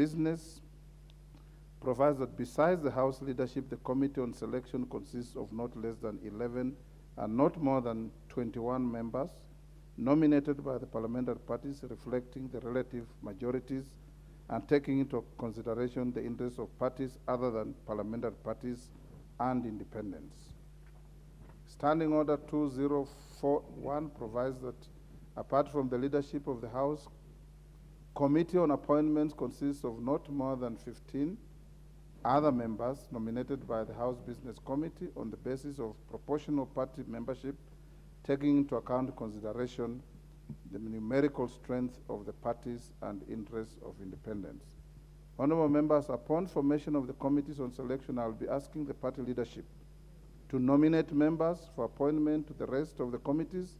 besides the House leadership, the Committee on Selection consists of not less than 11 and not more than 21 members nominated by the parliamentary parties, reflecting the relative majorities and taking into consideration the interests of parties other than parliamentary parties and independence. Standing Order 2041 provides that apart from the leadership of the House, Committee on Appointments consists of not more than 15 other members nominated by the House Business Committee on the basis of proportional party membership, taking into account consideration the numerical strength of the parties and interests of independents. Honorable members, upon formation of the committees on selection, I will be asking the party leadership to nominate members for appointment to the rest of the committees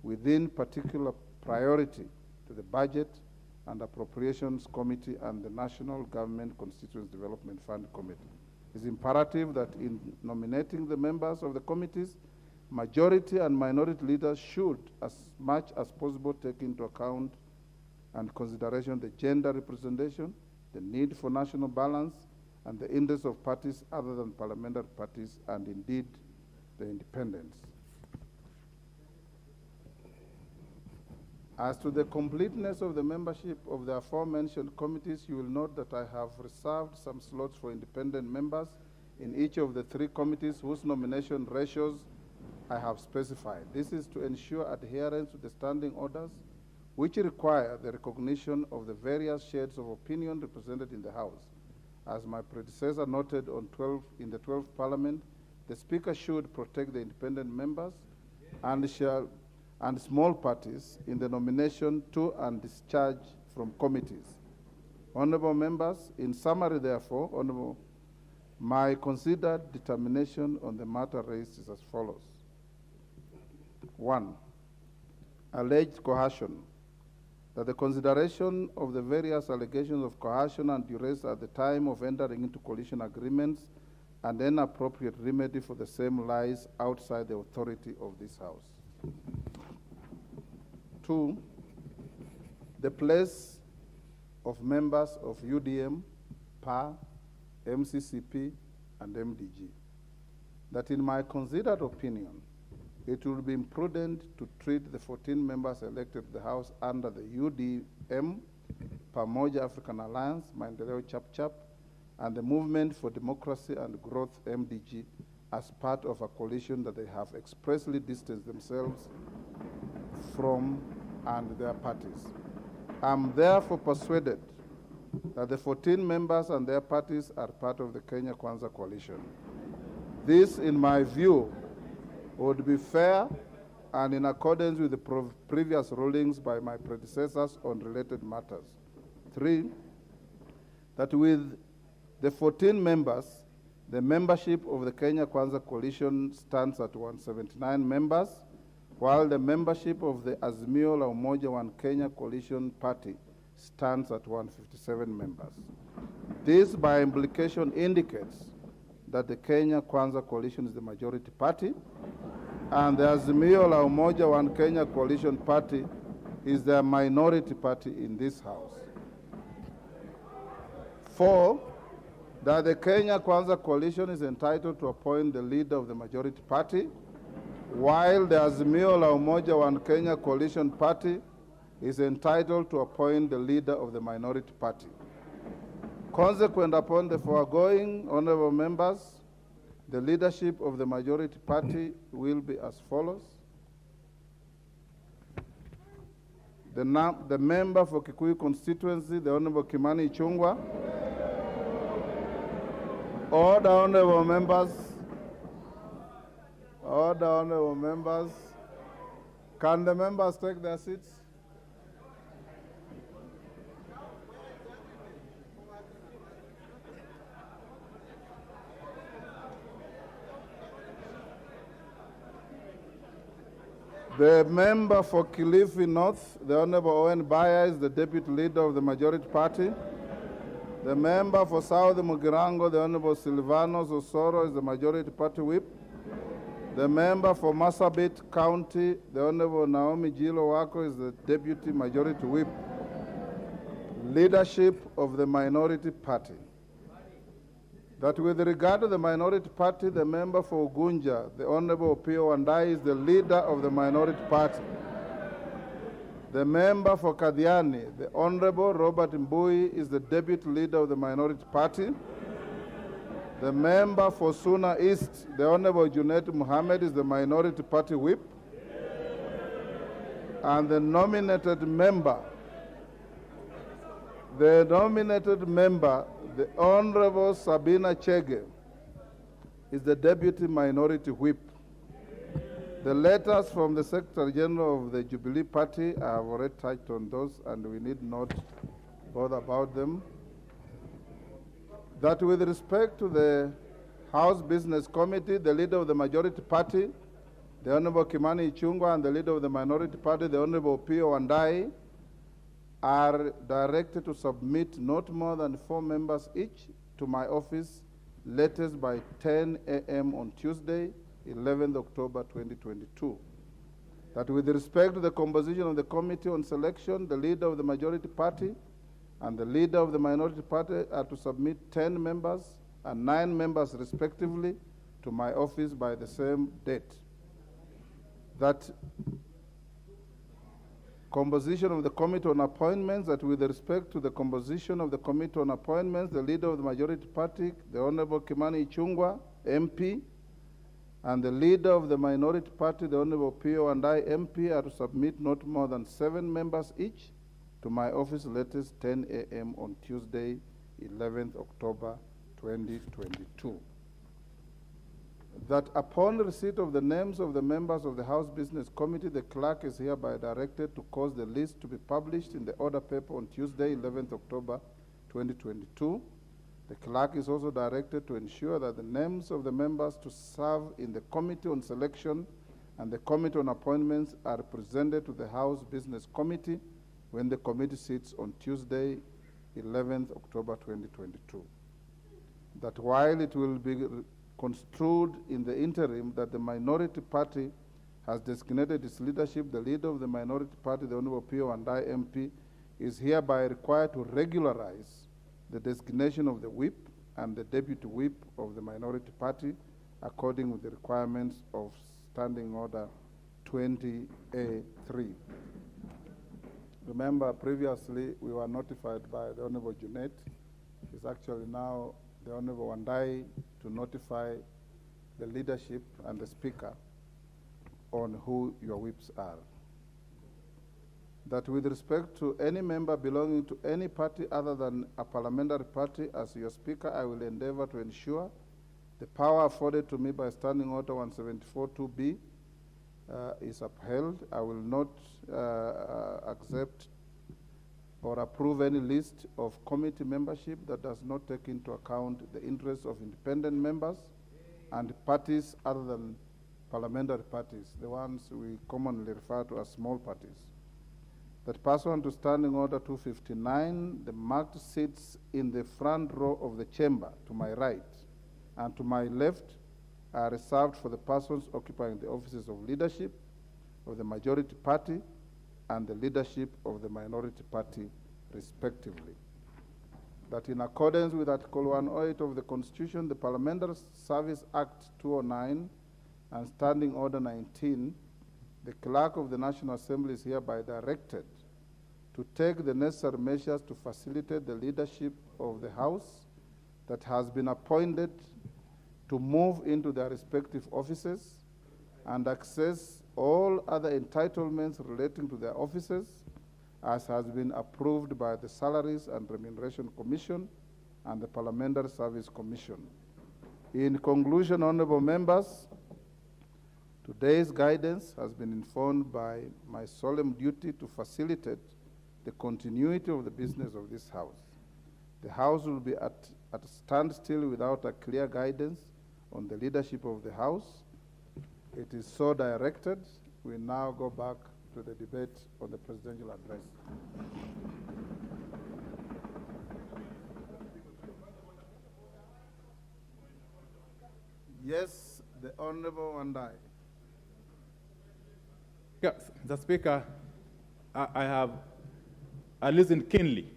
within particular priority to the Budget and Appropriations Committee and the National Government Constituency Development Fund Committee. It is imperative that in nominating the members of the committees, majority and minority leaders should, as much as possible, take into account and consideration the gender representation, the need for national balance, and the interests of parties other than parliamentary parties, and indeed the independents. As to the completeness of the membership of the aforementioned committees, you will note that I have reserved some slots for independent members in each of the 3 committees whose nomination ratios I have specified. This is to ensure adherence to the standing orders, which require the recognition of the various shades of opinion represented in the House. As my predecessor noted in the 12th Parliament, the Speaker should protect the independent members and small parties in the nomination to and discharge from committees. Honorable members, in summary, therefore, my considered determination on the matter raised is as follows. 1, alleged coercion. That the consideration of the various allegations of coercion and duress at the time of entering into coalition agreements and an appropriate remedy for the same lies outside the authority of this House. 2, the place of members of UDM, PA, MCCP, and MDG. That in my considered opinion, it will be imprudent to treat the 14 members elected to the House under the UDM, Pamoja African Alliance, Maendeleo Chap, and the Movement for Democracy and Growth, MDG, as part of a coalition that they have expressly distanced themselves from and their parties. I am therefore persuaded that the 14 members and their parties are part of the Kenya Kwanza coalition. This, in my view, would be fair and in accordance with the previous rulings by my predecessors on related matters. 3, that with the 14 members, the membership of the Kenya Kwanza coalition stands at 179 members, while the membership of the Azimio la Umoja One Kenya coalition party stands at 157 members. This, by implication, indicates that the Kenya Kwanza coalition is the majority party, and the Azimio la Umoja One Kenya coalition party is the minority party in this House. 4, that the Kenya Kwanza coalition is entitled to appoint the leader of the majority party, while the Azimio la Umoja One Kenya coalition party is entitled to appoint the leader of the minority party. Consequent upon the foregoing, honorable members, the leadership of the majority party will be as follows. The member for Kikuyu constituency, the Honorable Kimani Ichung'wah. Order, honorable members. Order, honorable members. Can the members take their seats? The member for Kilifi North, the Honorable Owen Baya, is the deputy leader of the majority party. The member for South Mugirango, the Honorable Silvanos Osoro, is the majority party whip. The member for Marsabit County, the Honorable Naomi Jilo Wako, is the deputy majority whip. Leadership of the minority party. That with regard to the minority party, the member for Ugunja, the Honorable Opio Wandai, is the leader of the minority party. The member for Kadiani, the Honorable Robert Mbui, is the deputy leader of the minority party. The member for Suna East, the Honorable Junaid Mohammed, is the Minority Party Whip. And the nominated member, the Honorable Sabina Chege, is the Deputy Minority Whip. The letters from the Secretary General of the Jubilee Party, I have already touched on those, and we need not bother about them. That with respect to the House Business Committee, the leader of the Majority Party, the Honorable Kimani Ichung'wah, and the leader of the Minority Party, the Honorable Pio Wandai, are directed to submit not more than 4 members each to my office, latest by 10 a.m. on Tuesday, 11th October 2022. That with respect to the composition of the Committee on Selection, the leader of the Majority Party and the leader of the Minority Party are to submit 10 members and 9 members respectively to my office by the same date. That composition of the Committee on Appointments, that with respect to the composition of the Committee on Appointments, the leader of the Majority Party, the Honorable Kimani Ichung'wah, MP, and the leader of the Minority Party, the Honorable Pio Wandai, MP, are to submit not more than 7 members each to my office latest 10 a.m. on Tuesday, 11th October 2022. That upon receipt of the names of the members of the House Business Committee, the clerk is hereby directed to cause the list to be published in the order paper on Tuesday, 11th October 2022. The clerk is also directed to ensure that the names of the members to serve in the Committee on Selection and the Committee on Appointments are presented to the House Business Committee when the committee sits on Tuesday, 11th October 2022. That while it will be construed in the interim that the Minority Party has designated its leadership, the leader of the Minority Party, the Honorable Pio Wandai, MP, is hereby required to regularize the designation of the whip and the deputy whip of the Minority Party according with the requirements of Standing Order 20A3. Remember, previously we were notified by the Honorable Junaid. It's actually now the Honorable Wandai to notify the leadership and the Speaker on who your whips are. That with respect to any member belonging to any party other than a parliamentary party, as your Speaker, I will endeavor to ensure the power afforded to me by Standing Order 174(2)B is upheld. I will not accept or approve any list of committee membership that does not take into account the interests of independent members and parties other than parliamentary parties, the ones we commonly refer to as small parties. That pursuant to Standing Order 259, the marked seats in the front row of the chamber to my right and to my left are reserved for the persons occupying the offices of leadership of the Majority Party and the leadership of the Minority Party, respectively. That in accordance with Article 108 of the Constitution, the Parliamentary Service Act 209 and Standing Order 19, the Clerk of the National Assembly is hereby directed to take the necessary measures to facilitate the leadership of the House that has been appointed to move into their respective offices and access all other entitlements relating to their offices as has been approved by the Salaries and Remuneration Commission and the Parliamentary Service Commission. In conclusion, honorable members, today's guidance has been informed by my solemn duty to facilitate the continuity of the business of this House. The House will be at a standstill without a clear guidance on the leadership of the House. It is so directed. We now go back to the debate on the presidential address. Yes, the Honorable Wandai. Yes, the Speaker, I have listened keenly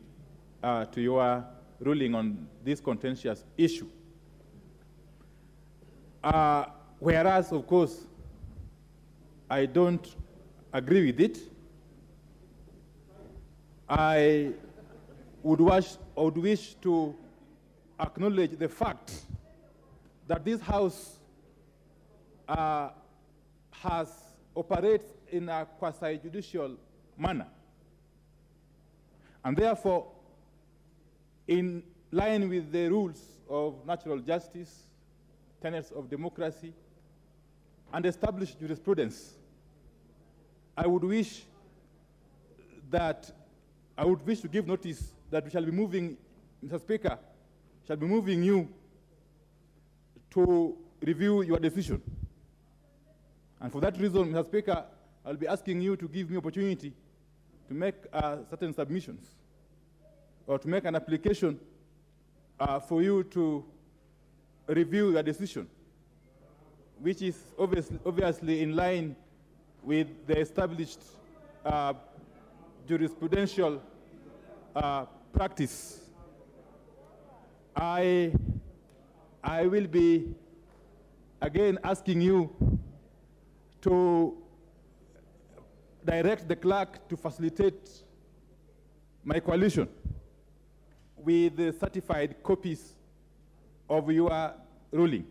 to your ruling on this contentious issue. Whereas, of course, I don't agree with it, I would wish to acknowledge the fact that this House operates in a quasi-judicial manner. And therefore, in line with the rules of natural justice, tenets of democracy, and established jurisprudence, I would wish to give notice that we shall be moving, Mr. Speaker, shall be moving you to review your decision. And for that reason, Mr. Speaker, I'll be asking you to give me opportunity to make certain submissions or to make an application for you to review your decision, which is obviously in line with the established jurisprudential practice. I will be again asking you to direct the clerk to facilitate my coalition with the certified copies of your ruling,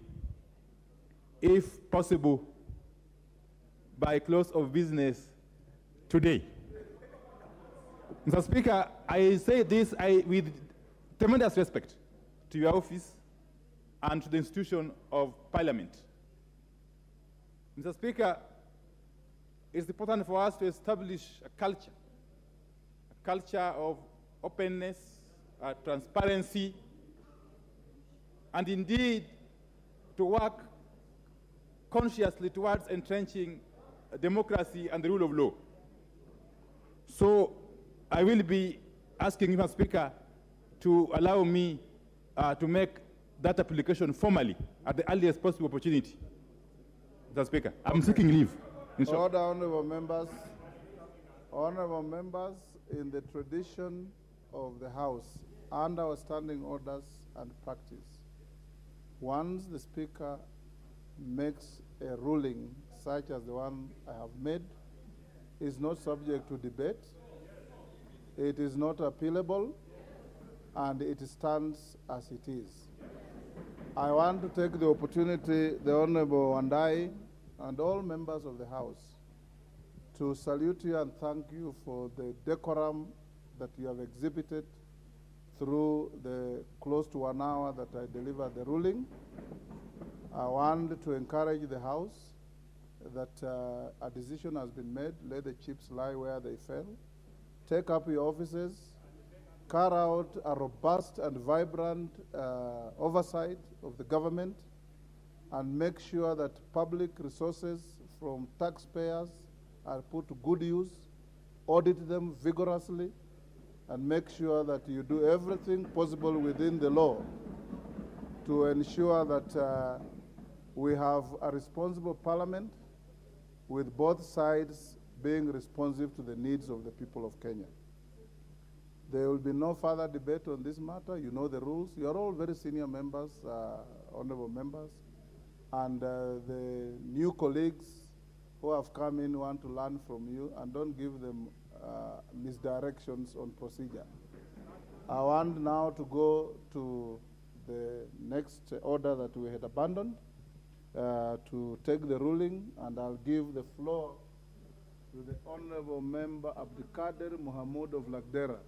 if possible, by close of business today. Mr. Speaker, I say this with tremendous respect to your office and to the institution of Parliament. Mr. Speaker, it's important for us to establish a culture of openness, transparency, and indeed to work consciously towards entrenching democracy and the rule of law. So I will be asking you, Mr. Speaker, to allow me to make that application formally at the earliest possible opportunity. Mr. Speaker, I'm seeking leave. Order, honorable members. Honorable members, in the tradition of the House and our standing orders and practice, once the Speaker makes a ruling such as the one I have made, is not subject to debate, it is not appealable, and it stands as it is. I want to take the opportunity, the Honorable Wandai and all members of the House, to salute you and thank you for the decorum that you have exhibited through the close to 1 hour that I delivered the ruling. I want to encourage the House that a decision has been made. Let the chips lie where they fell. Take up your offices, carry out a robust and vibrant oversight of the government, and make sure that public resources from taxpayers are put to good use, audit them vigorously, and make sure that you do everything possible within the law to ensure that we have a responsible parliament with both sides being responsive to the needs of the people of Kenya. There will be no further debate on this matter. You know the rules. You are all very senior members, honorable members, and the new colleagues who have come in want to learn from you, and don't give them misdirections on procedure. I want now to go to the next order that we had abandoned, to take the ruling, and I'll give the floor to the Honorable Member Abdikader Mohamud of Lagdera.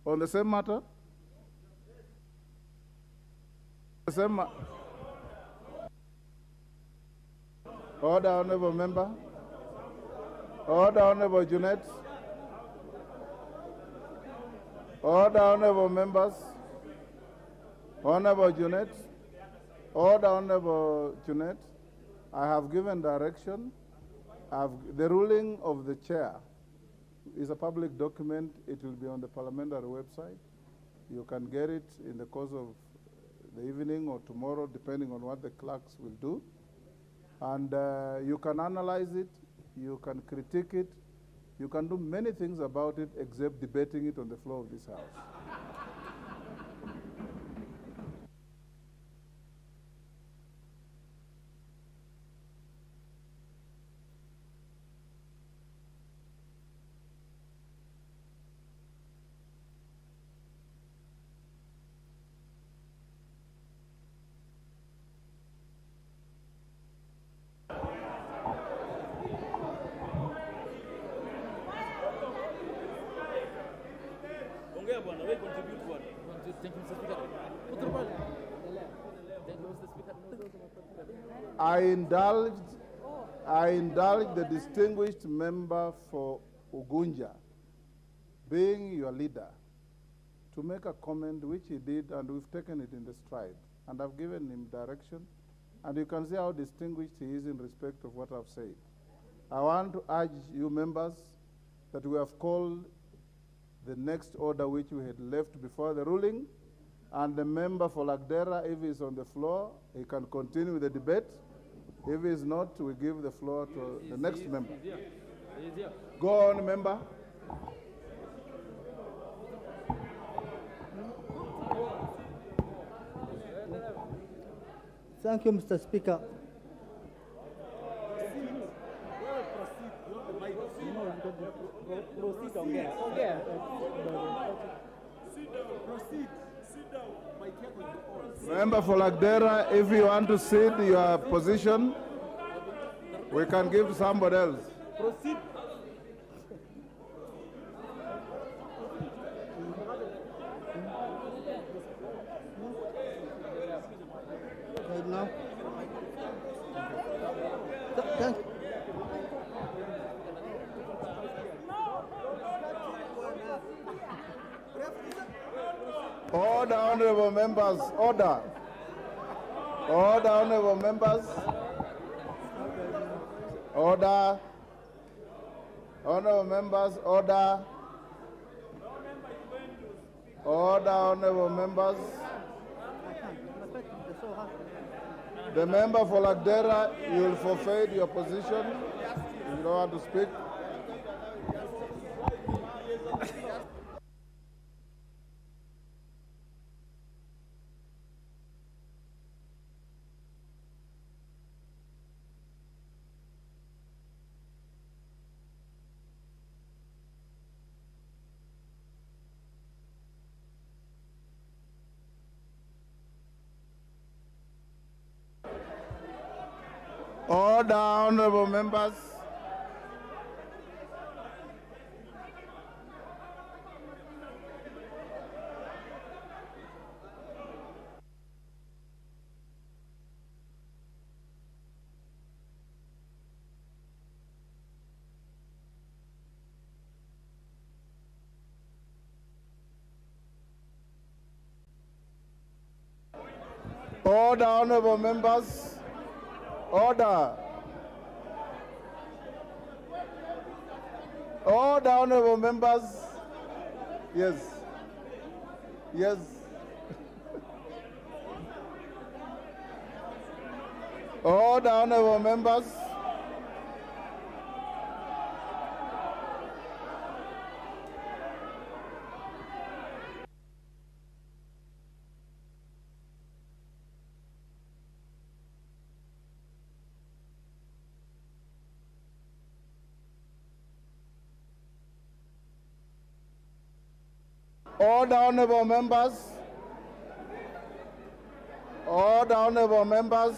On the same matter? The same Order, Honorable Member. Order, Honorable Junet. Order, Honorable Members. Honorable Junet. Order, Honorable Junet. I have given direction. The ruling of the chair is a public document. It will be on the parliamentary website. You can get it in the course of the evening or tomorrow, depending on what the clerks will do. And you can analyze it, you can critique it, you can do many things about it except debating it on the floor of this House. I indulge the distinguished member for Ugunja, being your leader, to make a comment which he did, and we've taken it in the stride. And I've given him direction, and you can see how distinguished he is in respect of what I've said. I want to urge you members that we have called the next order which we had left before the ruling, and the member for Lagdera, if he's on the floor, he can continue with the debate. If he's not, we give the floor to the next member. Go on, member. Thank you, Mr. Speaker. Member for Lagdera, if you want to cede your position, we can give to somebody else. Proceed. Right now. Thank you. Order, honorable members, order. Order, honorable members. Order. Honorable members, order. Order, honorable members. The member for Lagdera, you will forfeit your position. You don't want to speak. Order, honorable members. Order, honorable members. Order. Order, honorable members. Yes. Yes. Order, honorable members. Order, honorable members. Order, honorable members.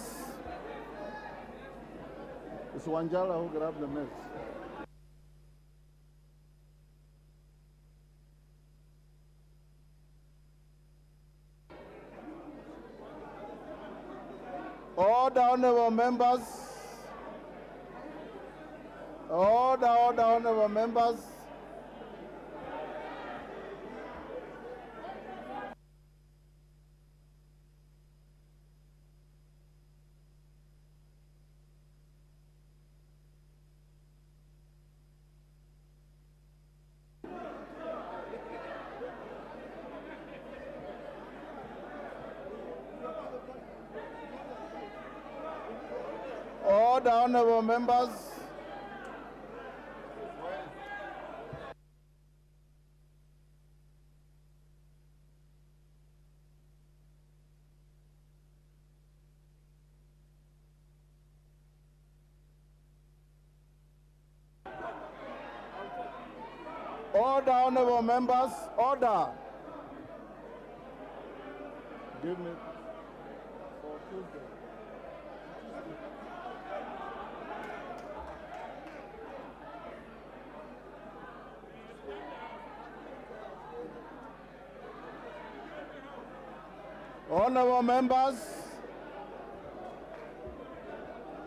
It's Wanjala who grabbed the mess. Order, honorable members. Order, honorable members. Order, honorable members. Order, honorable members. Order. Give me for Tuesday. Honorable members,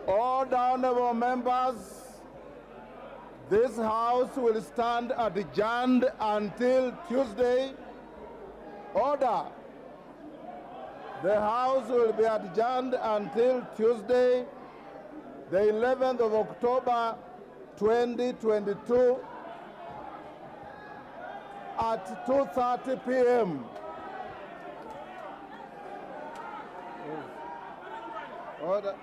all honorable members, this House will stand adjourned until Tuesday. Order. The House will be adjourned until Tuesday, the 11th of October, 2022 at 2:30 p.m. Order.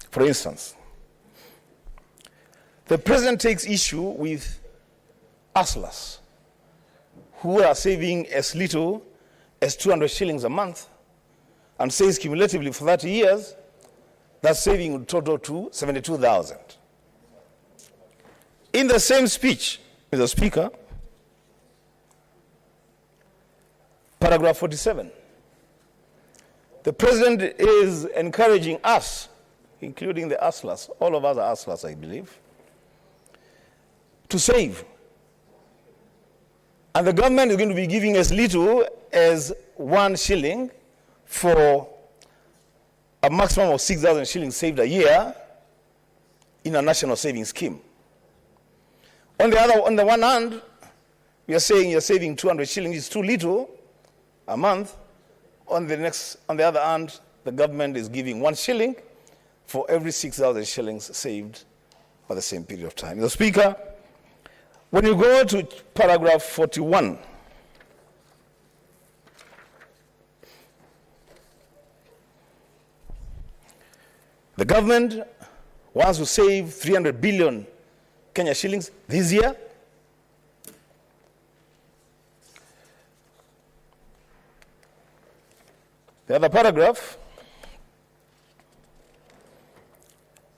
For instance, the president takes issue with hustlers who are saving as little as 200 shillings a month and says cumulatively for 30 years, that saving would total to 72,000. In the same speech, Mr. Speaker, paragraph 47, the president is encouraging us, including the hustlers, all of us are hustlers, I believe, to save. And the government is going to be giving as little as 1 shilling for a maximum of 6,000 shillings saved a year in a national savings scheme. On the one hand, we are saying you're saving 200 shillings, it's too little a month. On the other hand, the government is giving 1 shilling for every 6,000 shillings saved for the same period of time. Mr. Speaker, when you go to paragraph 41, the government wants to save 300 billion Kenya shillings this year. The other paragraph,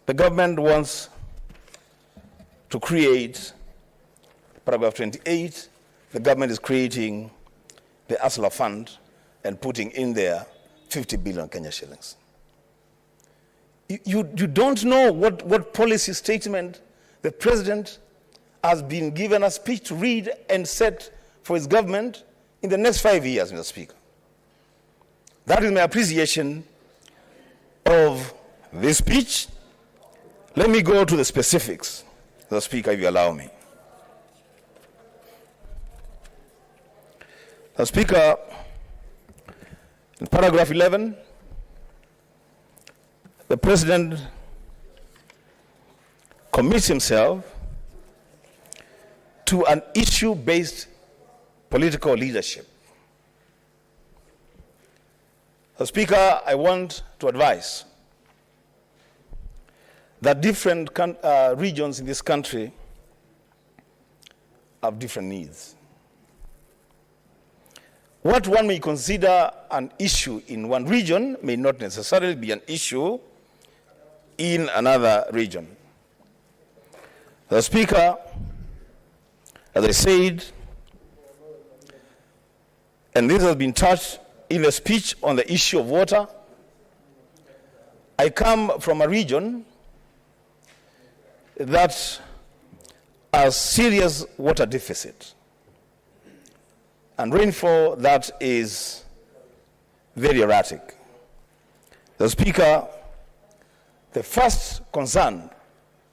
the government wants to create, paragraph 28, the government is creating the Asla Fund and putting in there 50 billion Kenya shillings. You don't know what policy statement the president has been given a speech to read and set for his government in the next 5 years, Mr. Speaker. That is my appreciation of this speech. Let me go to the specifics, Mr. Speaker, if you allow me. Mr. Speaker, in paragraph 11, the president commits himself to an issue-based political leadership. Mr. Speaker, I want to advise that different regions in this country have different needs. what one may consider an issue in one region may not necessarily be an issue in another region. The Speaker, as I said, and this has been touched in the speech on the issue of water, I come from a region that has serious water deficit and rainfall that is very erratic. The Speaker, the first concern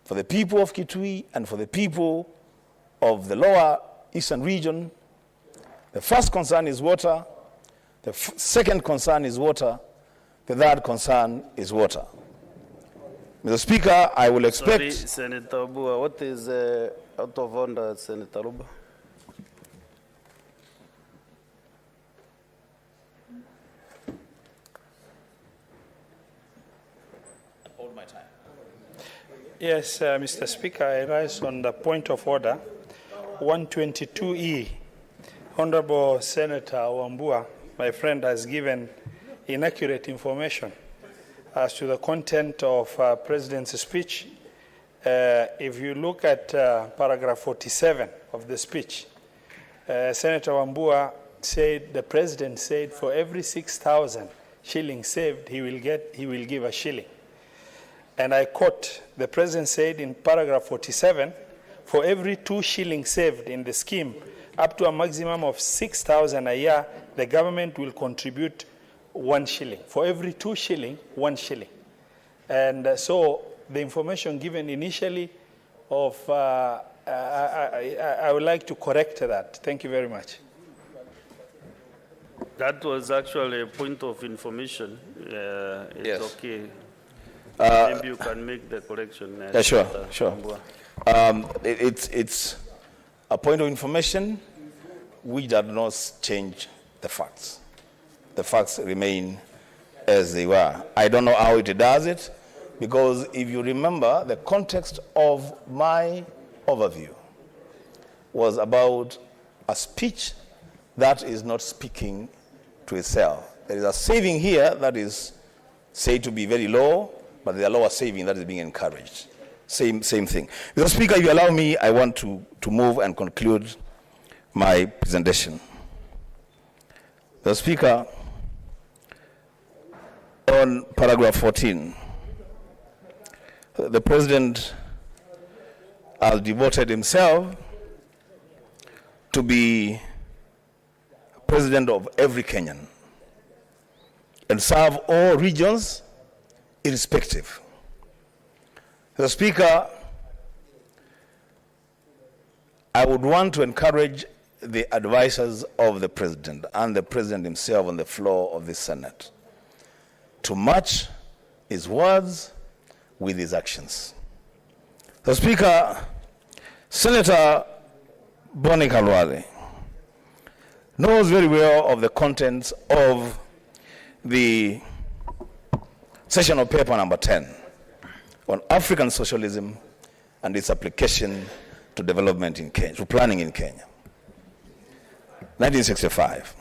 for the people of Kitui and for the people of the lower eastern region, the first concern is water, the second concern is water, the third concern is water. Mr. Speaker, I will expect... Sorry, Senator Bua, what is out of order, Senator Luba? Hold my time. Yes, Mr. Speaker, I rise on the point of order. 122E, Honorable Senator Wambua, my friend, has given inaccurate information as to the content of President's speech. If you look at paragraph 47 of the speech, Senator Wambua said, the President said, for every 6,000 shillings saved, he will give a shilling. And I quote, the President said in paragraph 47, for every 2 shillings saved in the scheme, up to a maximum of 6,000 a year, the government will contribute 1 shilling. For every 2 shillings, 1 shilling. And so the information given initially of, I would like to correct that. Thank you very much. That was actually a point of information. It's Yes. okay. Maybe you can make the correction. Yeah, sure, Senator sure. Wambua. It's a point of information which does not change the facts. The facts remain as they were. I don't know how it does it, because if you remember, the context of my overview was about a speech that is not speaking to itself. There is a saving here that is said to be very low, but there is a lower saving that is being encouraged. Same thing. Mr. Speaker, if you allow me, I want to move and conclude my presentation. The Speaker, on paragraph 14, the President has devoted himself to be President of every Kenyan and serve all regions irrespective. The Speaker, I would want to encourage the advisors of the President and the President himself on the floor of the Senate to match his words with his actions. The Speaker, Senator Boni Khalwale knows very well of the contents of the sessional paper number 10 on African socialism and its application to development in Kenya, to planning in Kenya. 1965,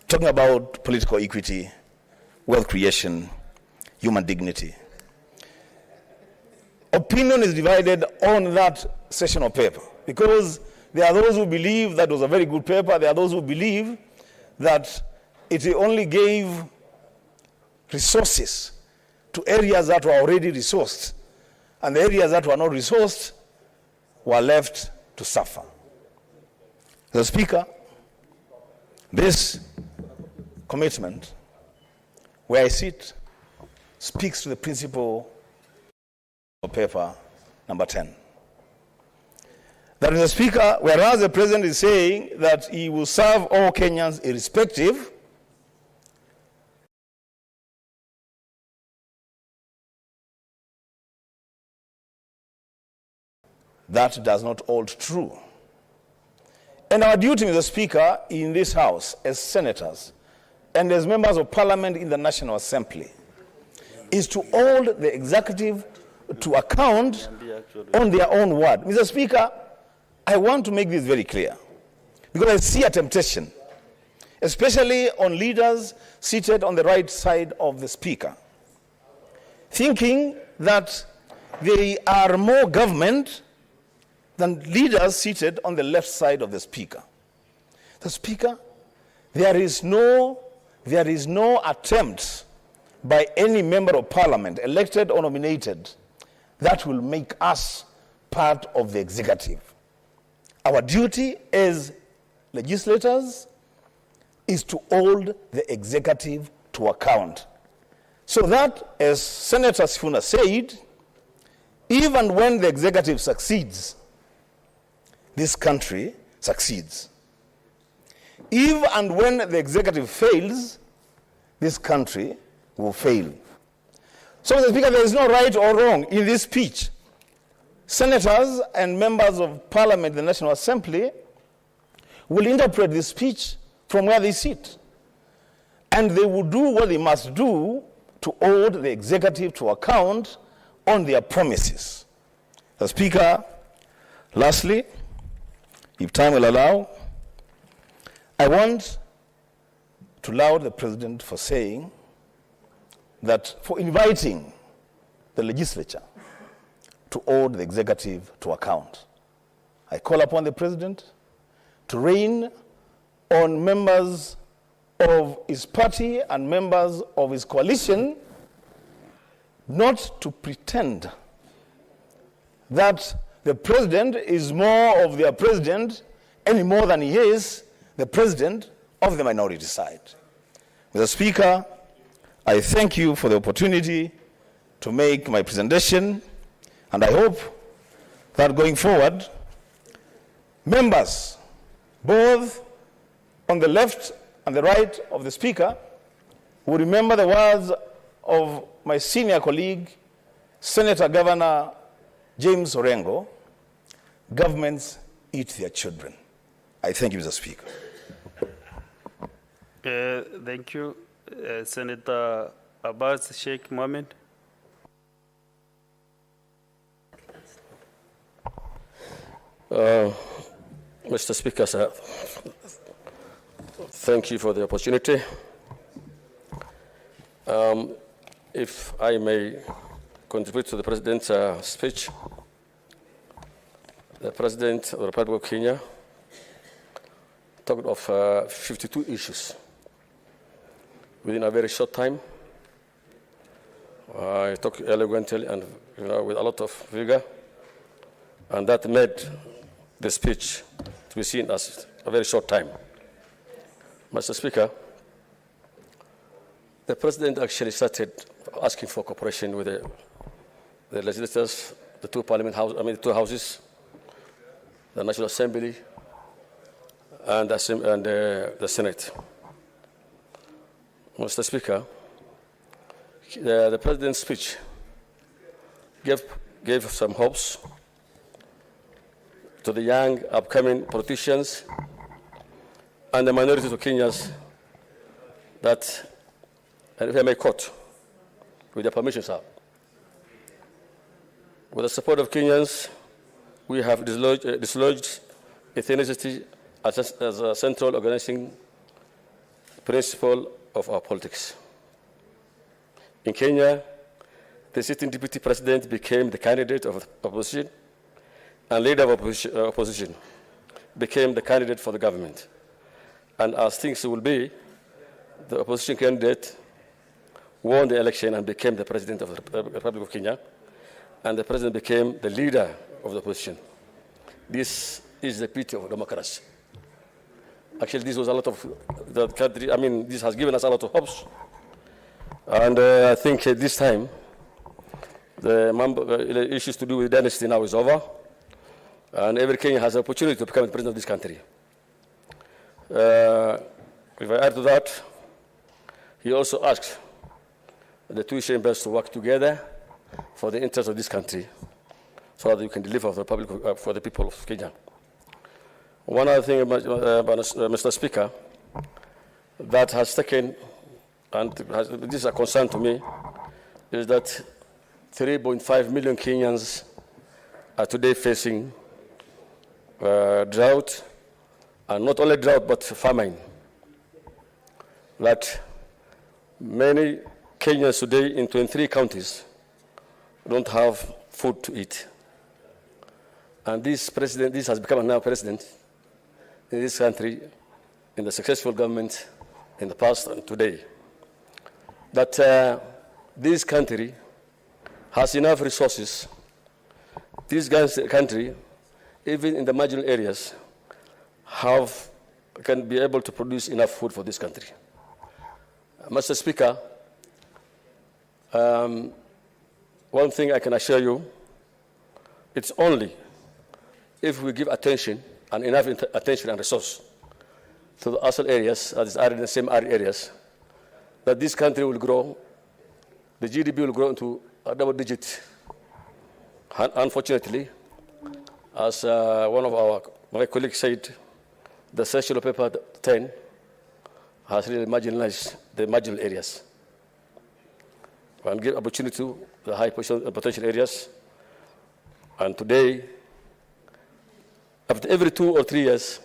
talking about political equity, wealth creation, human dignity. Opinion is divided on that sessional paper because there are those who believe that was a very good paper. There are those who believe that it only gave resources to areas that were already resourced, and the areas that were not resourced were left to suffer. The Speaker, this commitment, where I sit, speaks to the principle of paper number 10. That is, the Speaker, whereas the President is saying that he will serve all Kenyans irrespective, that does not hold true. And our duty, Mr. Speaker, in this House, as senators and as members of Parliament in the National Assembly, is to hold the executive to account on their own word. Mr. Speaker, I want to make this very clear, because I see a temptation especially on leaders seated on the right side of the Speaker, thinking that they are more government than leaders seated on the left side of the Speaker. The Speaker, there is no attempt by any member of Parliament, elected or nominated, that will make us part of the executive. Our duty as legislators is to hold the executive to account. So that, as Senator Sifuna said, even when the executive succeeds, this country succeeds. If and when the executive fails, this country will fail. So, Mr. Speaker, there is no right or wrong in this speech. Senators and members of Parliament, the National Assembly, will interpret this speech from where they sit. And they will do what they must do to hold the executive to account on their promises. Mr. Speaker, lastly, if time will allow, I want to laud the President for saying that, for inviting the legislature to hold the executive to account. I call upon the President to rein on members of his party and members of his coalition not to pretend that the President is more of their President any more than he is the President of the minority side. Mr. Speaker, I thank you for the opportunity to make my presentation, and I hope that going forward, members, both on the left and the right of the Speaker, will remember the words of my senior colleague, Senator Governor James Orengo: governments eat their children. I thank you, Mr. Speaker. Thank you, Senator Abbas Sheikh Mohammed. Mr. Speaker, sir, thank you for the opportunity. If I may contribute to the President's speech, the President of the Republic of Kenya talked of 52 issues within a very short time. I talked eloquently and with a lot of vigor, and that made the speech to be seen as a very short time. Mr. Speaker, the President actually started asking for cooperation with the legislators, the two the two houses, the National Assembly, and the Senate. Mr. Speaker, the President's speech gave some hopes to the young upcoming politicians and the minorities of Kenyans that, and if I may quote, with their permission, sir, with the support of Kenyans, we have dislodged ethnicity as a central organizing principle of our politics. In Kenya, the sitting deputy president became the candidate of the opposition, and leader of opposition became the candidate for the government. And as things will be, the opposition candidate won the election and became the president of the Republic of Kenya, and the president became the leader of the opposition. This is the beauty of democracy. Actually, this was a lot of the country. I mean, this has given us a lot of hopes, and I think this time the issues to do with dynasty now is over, and every Kenyan has the opportunity to become the president of this country. If I add to that, he also asked the two chambers to work together for the interest of this country, so that we can deliver for the public, for the people of Kenya. One other thing, Mr. Speaker, that has taken, and this is a concern to me, is that 3.5 million Kenyans are today facing drought, and not only drought, but famine. that many Kenyans today in 23 counties don't have food to eat. And this has become now president in this country, in the successful government in the past and today, that this country has enough resources. This country, even in the marginal areas, can be able to produce enough food for this country. Mr. Speaker, one thing I can assure you, it's only if we give attention and enough attention and resource to the asset areas, that is in the same areas, that this country will grow, the GDP will grow into a double digit. Unfortunately, as one of my colleagues said, the session of paper 10 has really marginalized the marginal areas and give opportunity to the high potential areas. And today, after every 2 or 3 years,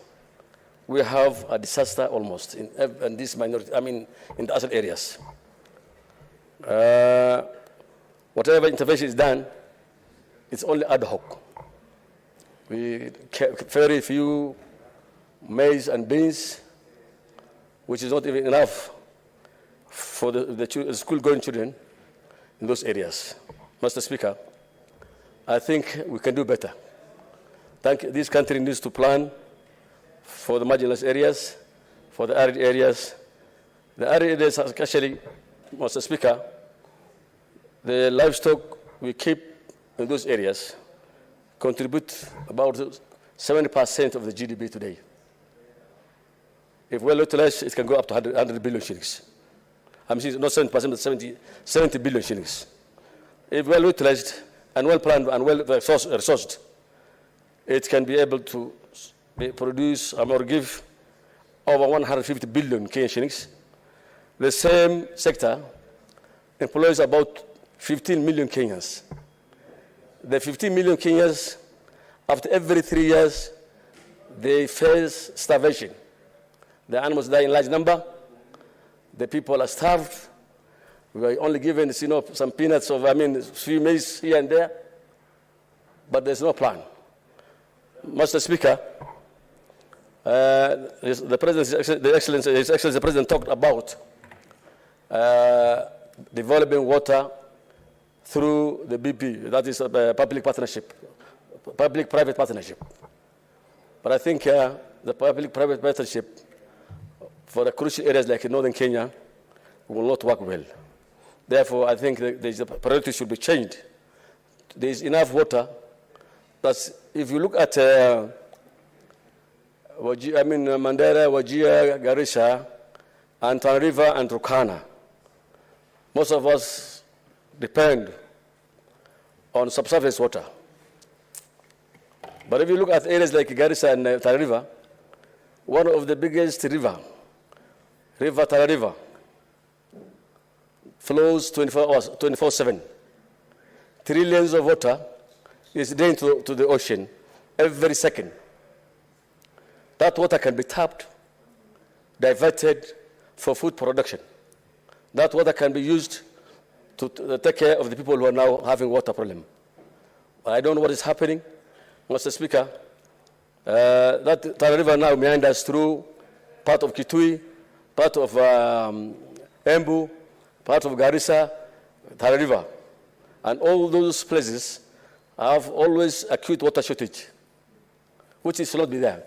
we have a disaster almost in this minority, in the other areas. Whatever intervention is done, it's only ad hoc. We very few maize and beans, which is not even enough for the school-going children in those areas. Mr. Speaker, I think we can do better. This country needs to plan for the marginalized areas, for the arid areas. The arid areas, actually, Mr. Speaker, the livestock we keep in those areas contribute about 70% of the GDP today. If well utilized, it can go up to 100 billion shillings. I'm saying not 70%, but 70 billion shillings. If well utilized and well planned and well resourced, it can be able to produce or give over 150 billion Kenyan shillings. The same sector employs about 15 million Kenyans. The 15 million Kenyans, after every 3 years, they face starvation. The animals die in large number. The people are starved. We are only given, some peanuts few maize here and there, but there's no plan. Mr. Speaker, the President, His Excellency the President talked about developing water through the BP, that is public partnership, public-private partnership. But I think the public-private partnership for the crucial areas like in northern Kenya will not work well. Therefore, I think the priority should be changed. There is enough water. That's, if you look at Mandera, Wajir, Garissa, and Tana River and Turkana, most of us depend on subsurface water. But if you look at areas like Garissa and Tana River, one of the biggest Tana River, flows 24/7. Trillions of water is drained to the ocean every second. That water can be tapped, diverted for food production. That water can be used to take care of the people who are now having water problem. I don't know what is happening, Mr. Speaker. That Tana River now meanders through part of Kitui, part of Embu, part of Garissa, Tana River. And all those places have always acute water shortage, which is not be there.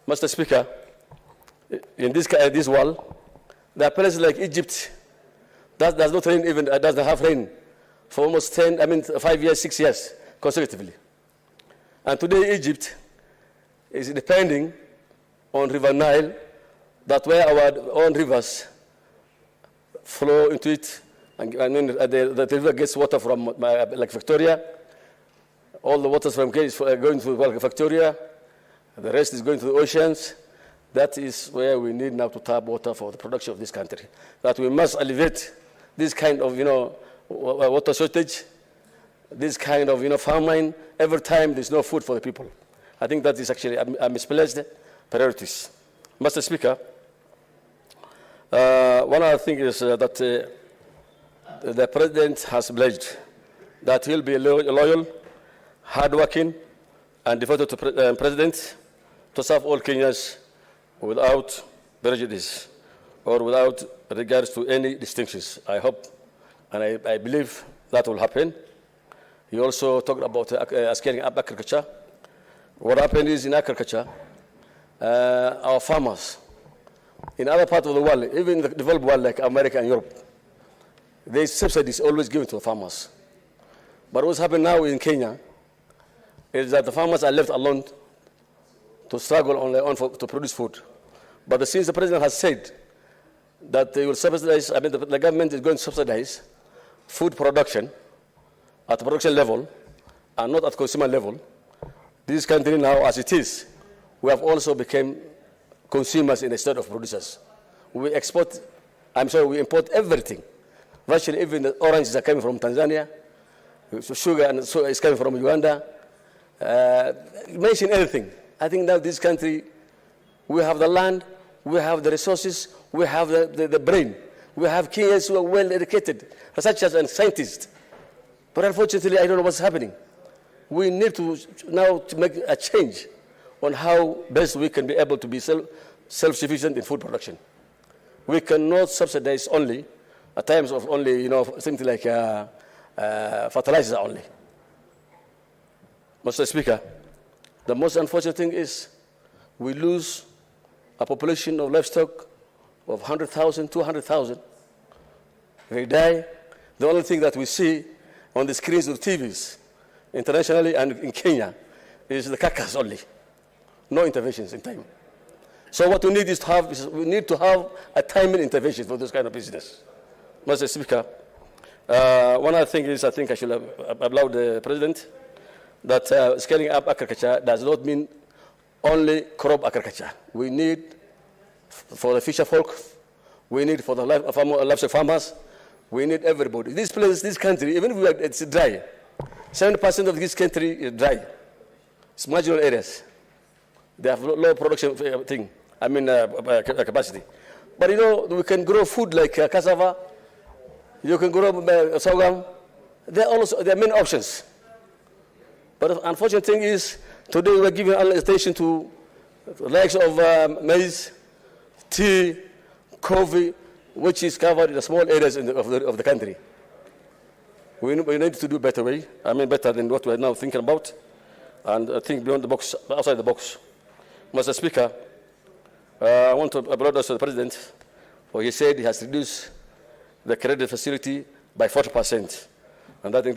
Mr. Speaker, in this world, there are places like Egypt that does not rain, even doesn't have rain for almost 5 years, 6 years consecutively. And today Egypt is depending on River Nile, that where our own rivers flow into it, and the river gets water from like Victoria. All the waters from is going to Victoria. The rest is going to the oceans. That is where we need now to tap water for the production of this country. That we must alleviate this kind of water shortage, this kind of famine. Every time there's no food for the people. I think that is actually a misplaced priorities. Mr. Speaker, One other thing is that the president has pledged that he'll be loyal, hardworking, and devoted to president to serve all Kenyans without prejudice or without regards to any distinctions. I hope and I believe that will happen. He also talked about scaling up agriculture. What happened is in agriculture, our farmers in other parts of the world, even the developed world like America and Europe, there's subsidies always given to the farmers. But what's happened now in Kenya is that the farmers are left alone to struggle on their own to produce food. But since the president has said that they will subsidize, I mean, the government is going to subsidize food production at the production level and not at consumer level, this country now, as it is, we have also become consumers instead of producers. We export, we import everything. Virtually even the oranges are coming from Tanzania, sugar and so is coming from Uganda. Mention anything. I think that this country, we have the land, we have the resources, we have the brain. We have Kenyans who are well educated, researchers and scientists. But unfortunately, I don't know what's happening. We need to now to make a change on how best we can be able to be self-sufficient in food production. We cannot subsidize only at times of only, something like fertilizers only. Mr. Speaker, the most unfortunate thing is we lose a population of livestock of 100,000, 200,000. They die. The only thing that we see on the screens of TVs, internationally and in Kenya, is the carcass only. No interventions in time. So what we need is we need to have a timely intervention for this kind of business. Mr. Speaker, one other thing is I think I should allow the President that scaling up agriculture does not mean only crop agriculture. We need for the fisher folk, we need for the livestock farmers, we need everybody. This place, this country, even if it's dry, 70% of this country is dry. It's marginal areas. They have low production capacity. But we can grow food like cassava, you can grow sorghum. There are many options. But the unfortunate thing is, today we're giving all attention to the likes of maize, tea, coffee, which is covered in the small areas of the country. We need to do better way. Better than what we're now thinking about, and think beyond the box, outside the box. Mr. Speaker, I want to applaud also the President, for he said he has reduced the credit facility by 40%. And I think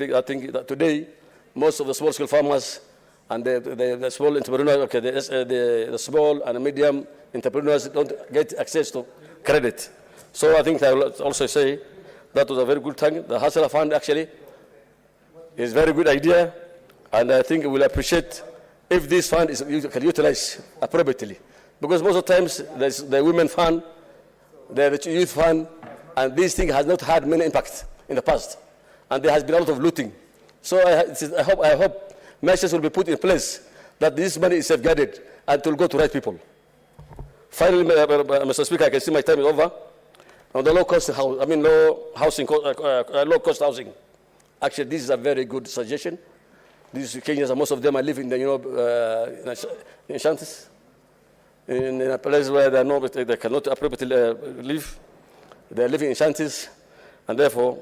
that today, most of the small-scale farmers and the small entrepreneurs, the small and medium entrepreneurs don't get access to credit. So I think I will also say that was a very good thing. The Hustler Fund actually is a very good idea, and I think we'll appreciate if this fund can utilize appropriately. Because most of the times there's the women fund, the youth fund, and this thing has not had many impact in the past. And there has been a lot of looting. So I hope measures will be put in place that this money is safeguarded and will go to right people. Finally, Mr. Speaker, I can see my time is over. On the low-cost low-cost housing. Actually, this is a very good suggestion. These Kenyans, most of them are living in shanties, in a place where they cannot appropriately live. They are living in shanties, and therefore,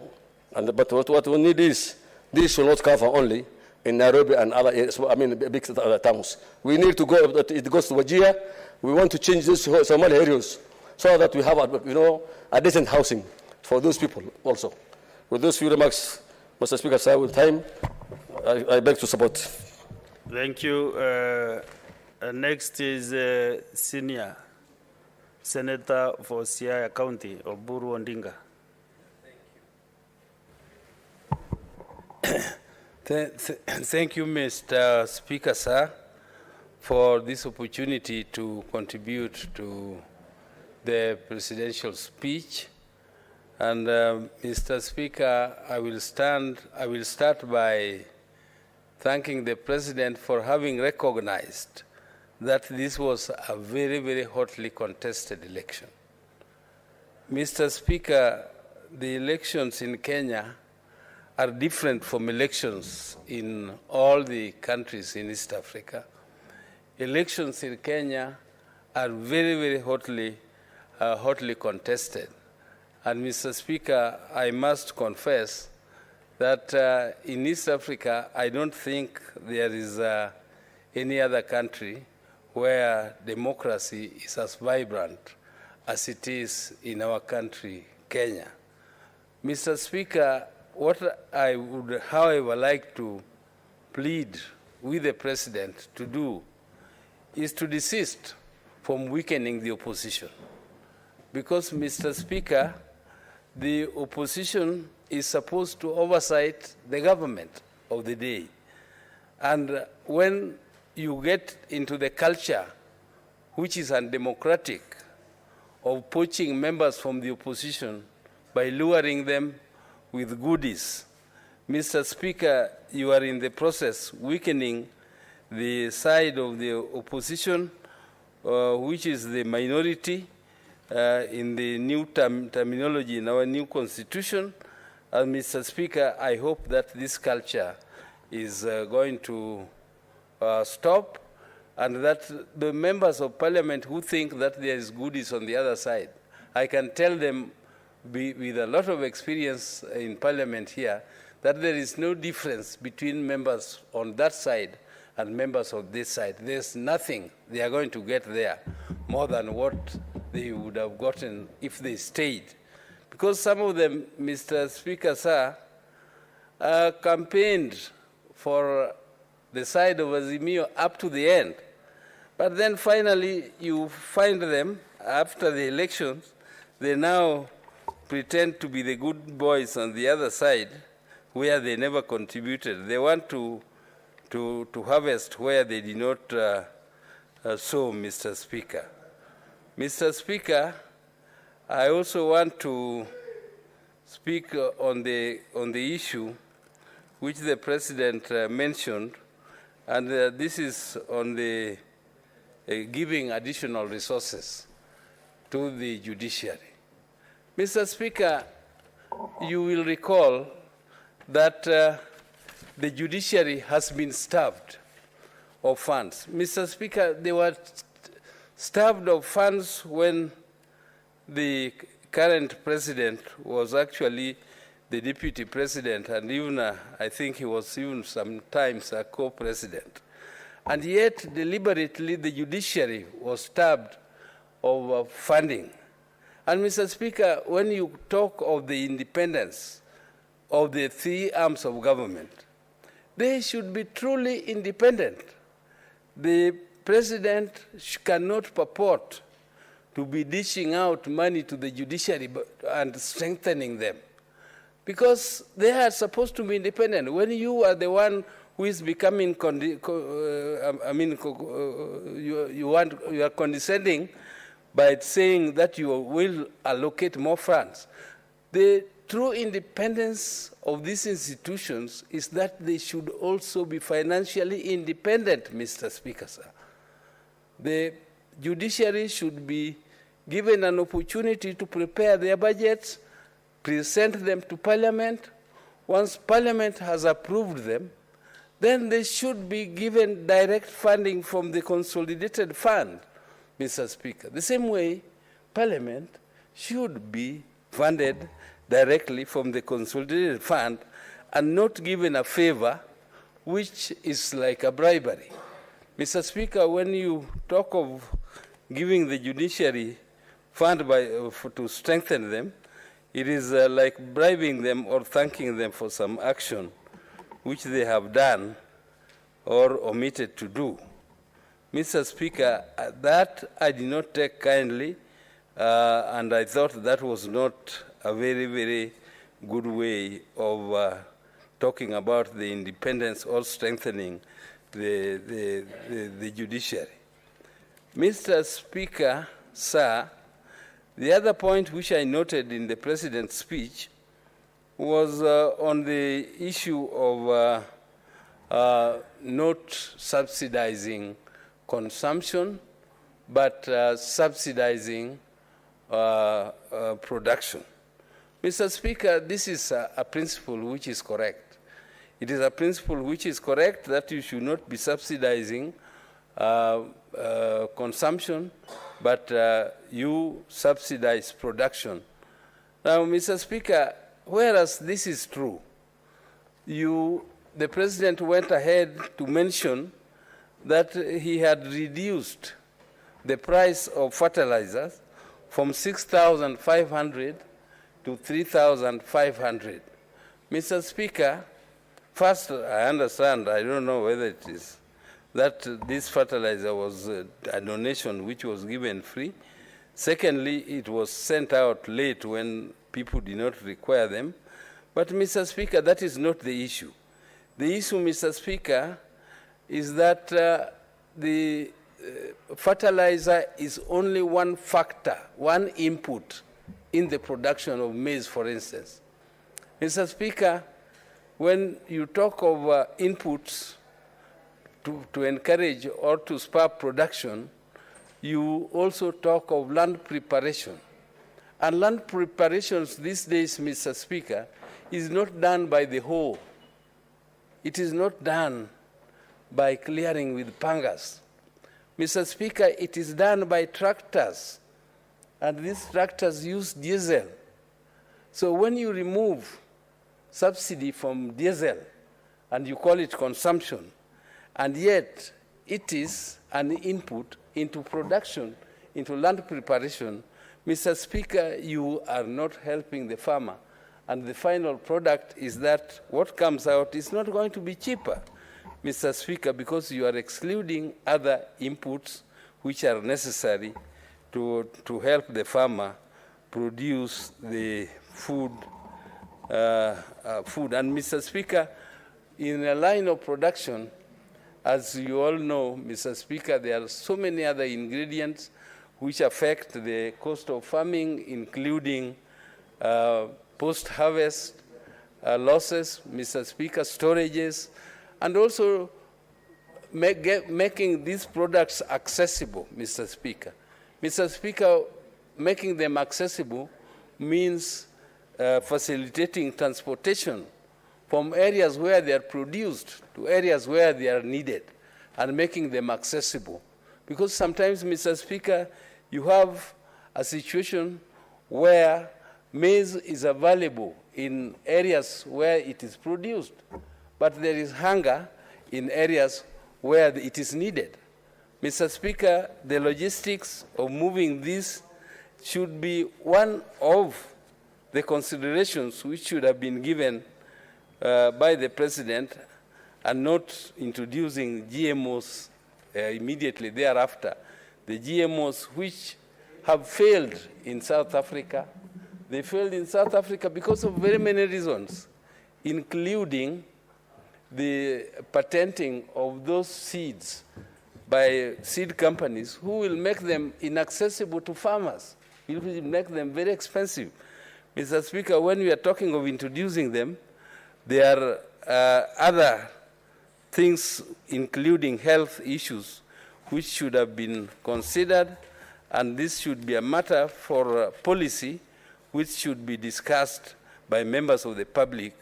but what we need is, this should not cover only in Nairobi and other areas, big towns. We need to go, it goes to Wajir. We want to change these Somali areas so that we have a decent housing for those people also. With those few remarks, Mr. Speaker, sir, with time, I beg to support. Thank you. Next is Senior Senator for Siaya County, Oburu Ondinga. Thank you, Mr. Speaker, sir, for this opportunity to contribute to the presidential speech. And Mr. Speaker, I will start by thanking the President for having recognized that this was a very, very hotly contested election. Mr. Speaker, the elections in Kenya are different from elections in all the countries in East Africa. Elections in Kenya are very, very hotly contested. And Mr. Speaker, I must confess that in East Africa, I don't think there is any other country where democracy is as vibrant as it is in our country, Kenya. Mr. Speaker, what I would, however, like to plead with the President to do is to desist from weakening the opposition. Because, Mr. Speaker, the opposition is supposed to oversight the government of the day. And when you get into the culture, which is undemocratic, of poaching members from the opposition by luring them with goodies, Mr. Speaker, you are in the process weakening the side of the opposition, which is the minority in the new terminology in our new constitution. And Mr. Speaker, I hope that this culture is going to stop, and that the members of parliament who think that there is goodies on the other side, I can tell them with a lot of experience in parliament here that there is no difference between members on that side and members of this side. There's nothing they are going to get there more than what they would have gotten if they stayed. Because some of them, Mr. Speaker, sir, campaigned for the side of Azimio up to the end. But then finally you find them, after the elections, they now pretend to be the good boys on the other side, where they never contributed. They want to harvest where they did not sow, Mr. Speaker. Mr. Speaker, I also want to speak on the issue which the President mentioned, and this is on the giving additional resources to the judiciary. Mr. Speaker, you will recall that the judiciary has been starved of funds. Mr. Speaker, they were starved of funds when the current president was actually the deputy president, and even I think he was even sometimes a co-president. And yet, deliberately, the judiciary was starved of funding. And Mr. Speaker, when you talk of the independence of the three arms of government, they should be truly independent. The president cannot purport to be dishing out money to the judiciary and strengthening them, because they are supposed to be independent. When you are the one who is becoming, you are condescending by saying that you will allocate more funds. The true independence of these institutions is that they should also be financially independent, Mr. Speaker, sir. The judiciary should be given an opportunity to prepare their budgets, present them to Parliament. Once Parliament has approved them, then they should be given direct funding from the consolidated fund, Mr. Speaker. The same way, Parliament should be funded directly from the consolidated fund and not given a favor which is like a bribery. Mr. Speaker, when you talk of giving the judiciary fund to strengthen them, it is like bribing them or thanking them for some action which they have done or omitted to do. Mr. Speaker, that I did not take kindly, and I thought that was not a very, very good way of talking about the independence or strengthening the judiciary. Mr. Speaker, sir, the other point which I noted in the President's speech was on the issue of not subsidizing consumption, but subsidizing production. Mr. Speaker, this is a principle which is correct. It is a principle which is correct that you should not be subsidizing consumption, but you subsidize production. Now, Mr. Speaker, whereas this is true, the President went ahead to mention that he had reduced the price of fertilizers from 6,500 to 3,500. Mr. Speaker, first, I understand, I don't know whether it is that this fertilizer was a donation which was given free. Secondly, it was sent out late when people did not require them. But, Mr. Speaker, that is not the issue. The issue, Mr. Speaker, is that the fertilizer is only one factor, one input in the production of maize, for instance. Mr. Speaker, when you talk of inputs to encourage or to spur production, you also talk of land preparation. And land preparations these days, Mr. Speaker, is not done by the hoe. It is not done by clearing with pangas. Mr. Speaker, it is done by tractors, and these tractors use diesel. So when you remove subsidy from diesel and you call it consumption, and yet it is an input into production, into land preparation, Mr. Speaker, you are not helping the farmer. And the final product is that what comes out is not going to be cheaper, Mr. Speaker, because you are excluding other inputs which are necessary to help the farmer produce the food. And Mr. Speaker, in a line of production, as you all know, Mr. Speaker, there are so many other ingredients which affect the cost of farming, including post-harvest losses, Mr. Speaker, storages, and also making these products accessible, Mr. Speaker. Mr. Speaker, making them accessible means facilitating transportation from areas where they are produced to areas where they are needed and making them accessible. Because sometimes, Mr. Speaker, you have a situation where maize is available in areas where it is produced, but there is hunger in areas where it is needed. Mr. Speaker, the logistics of moving this should be one of the considerations which should have been given by the President, and not introducing GMOs immediately thereafter. The GMOs which have failed in South Africa. They failed in South Africa because of very many reasons, including the patenting of those seeds by seed companies who will make them inaccessible to farmers, will make them very expensive. Mr. Speaker, when we are talking of introducing them, there are other things, including health issues, which should have been considered, and this should be a matter for policy, which should be discussed by members of the public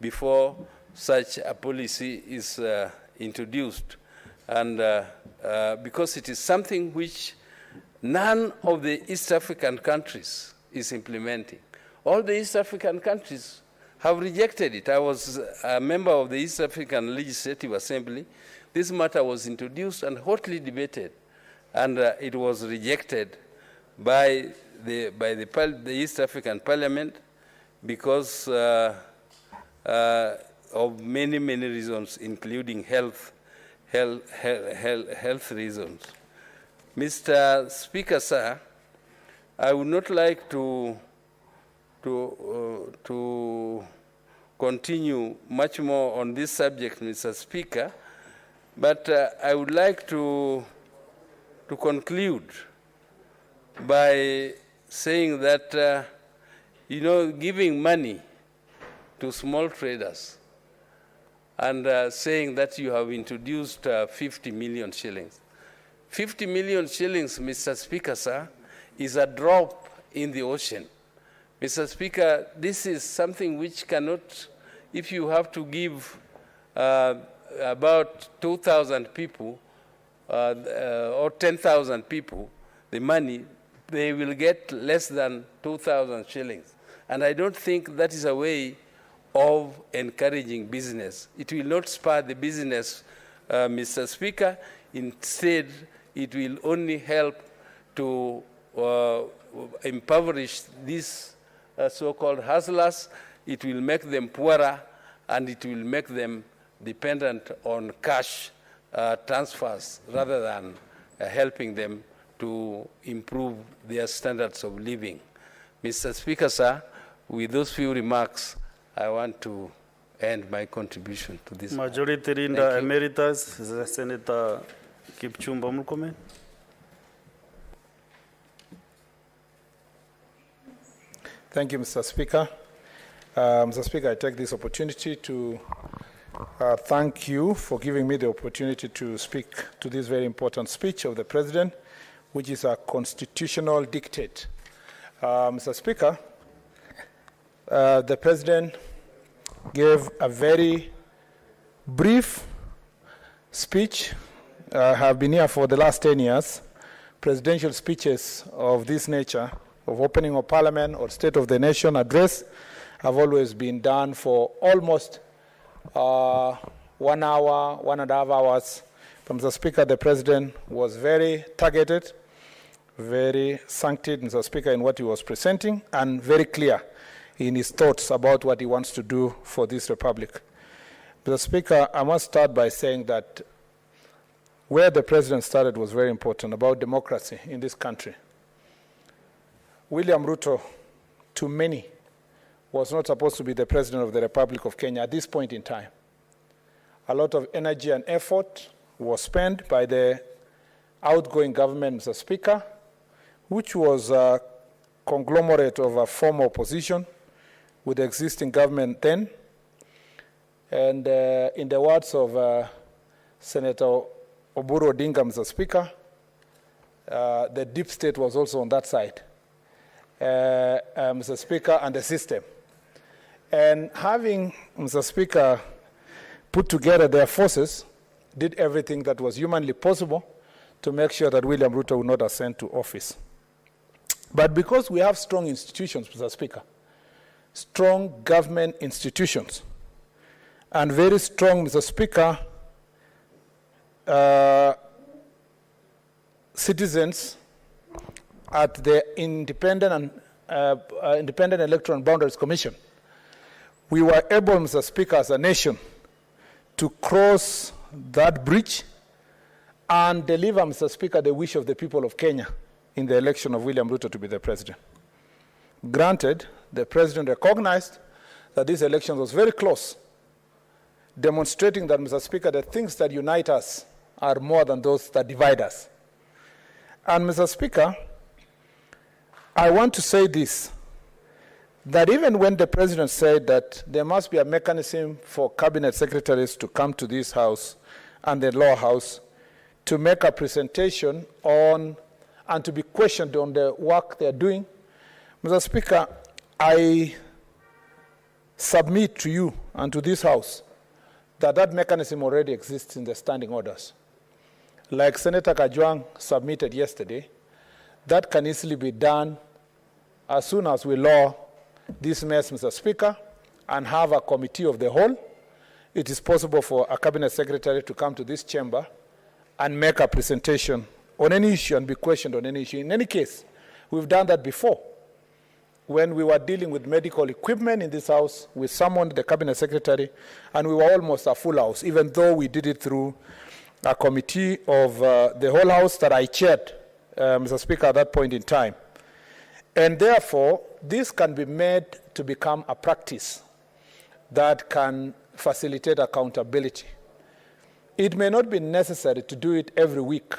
before such a policy is introduced. And because it is something which none of the East African countries is implementing. All the East African countries have rejected it. I was a member of the East African Legislative Assembly. This matter was introduced and hotly debated, and it was rejected by the East African Parliament because of many, many reasons, including health reasons. Mr. Speaker, sir, I would not like to continue much more on this subject, Mr. Speaker, but I would like to conclude by saying that, giving money to small traders and saying that you have introduced 50 million shillings. 50 million shillings, Mr. Speaker, sir, is a drop in the ocean. Mr. Speaker, this is something which cannot, if you have to give about 2,000 people or 10,000 people the money, they will get less than 2,000 shillings. And I don't think that is a way of encouraging business. It will not spur the business, Mr. Speaker. Instead, it will only help to impoverish these so-called hustlers. It will make them poorer, and it will make them dependent on cash transfers rather than helping them to improve their standards of living. Mr. Speaker, sir, with those few remarks, I want to end my contribution to this. Majority Leader Emeritus, Senator Kipchumba Murkomen. Thank you, Mr. Speaker. Mr. Speaker, I take this opportunity to thank you for giving me the opportunity to speak to this very important speech of the President, which is a constitutional dictate. Mr. Speaker, the President gave a very brief speech. I have been here for the last 10 years. Presidential speeches of this nature, of opening of Parliament or State of the Nation address, have always been done for almost 1 hour, 1.5 hours. Mr. Speaker, the President was very targeted, very succinct, Mr. Speaker, in what he was presenting, and very clear in his thoughts about what he wants to do for this republic. Mr. Speaker, I must start by saying that where the President started was very important, about democracy in this country. William Ruto, to many, was not supposed to be the President of the Republic of Kenya at this point in time. A lot of energy and effort was spent by the outgoing government, Mr. Speaker, which was a conglomerate of a former opposition with the existing government then. And in the words of Senator Oburu Odinga, Mr. Speaker, the deep state was also on that side, Mr. Speaker, and the system. And having, Mr. Speaker, put together their forces, did everything that was humanly possible to make sure that William Ruto would not ascend to office. But because we have strong institutions, Mr. Speaker, strong government institutions, and very strong, Mr. Speaker, citizens at the Independent Electoral and Boundaries Commission, we were able, Mr. Speaker, as a nation, to cross that bridge and deliver, Mr. Speaker, the wish of the people of Kenya in the election of William Ruto to be the president. Granted, the president recognized that this election was very close, demonstrating that, Mr. Speaker, the things that unite us are more than those that divide us. And, Mr. Speaker, I want to say this, that even when the president said that there must be a mechanism for cabinet secretaries to come to this house and the law house to make a presentation on and to be questioned on the work they're doing, Mr. Speaker, I submit to you and to this house that that mechanism already exists in the standing orders. Like Senator Kajwang submitted yesterday, that can easily be done as soon as we law this mess, Mr. Speaker, and have a committee of the whole. It is possible for a cabinet secretary to come to this chamber and make a presentation on any issue and be questioned on any issue. In any case, we've done that before. When we were dealing with medical equipment in this house, we summoned the cabinet secretary, and we were almost a full house, even though we did it through a committee of the whole house that I chaired, Mr. Speaker, at that point in time. And therefore, this can be made to become a practice that can facilitate accountability. It may not be necessary to do it every week,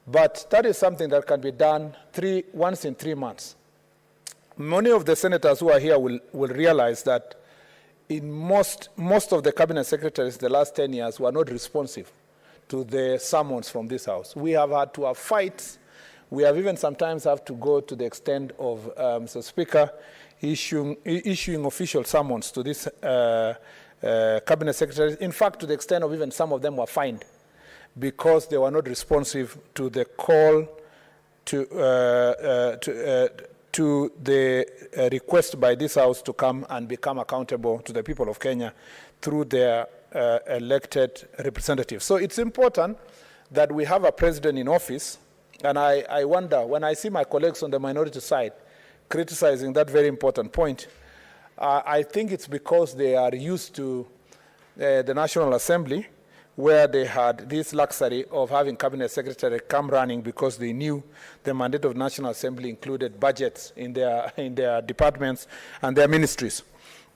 but that is something that can be done once in 3 months. Many of the senators who are here will realize that in most of the cabinet secretaries the last 10 years were not responsive to the summons from this house. We have had to have fights We have even sometimes have to go to the extent of, Mr. Speaker, issuing official summons to this cabinet secretaries. In fact, to the extent of even some of them were fined because they were not responsive to the call to the request by this House to come and become accountable to the people of Kenya through their elected representatives. So it's important that we have a president in office, and I wonder, when I see my colleagues on the minority side criticizing that very important point, I think it's because they are used to the National Assembly, where they had this luxury of having cabinet secretary come running because they knew the mandate of National Assembly included budgets in their departments and their ministries.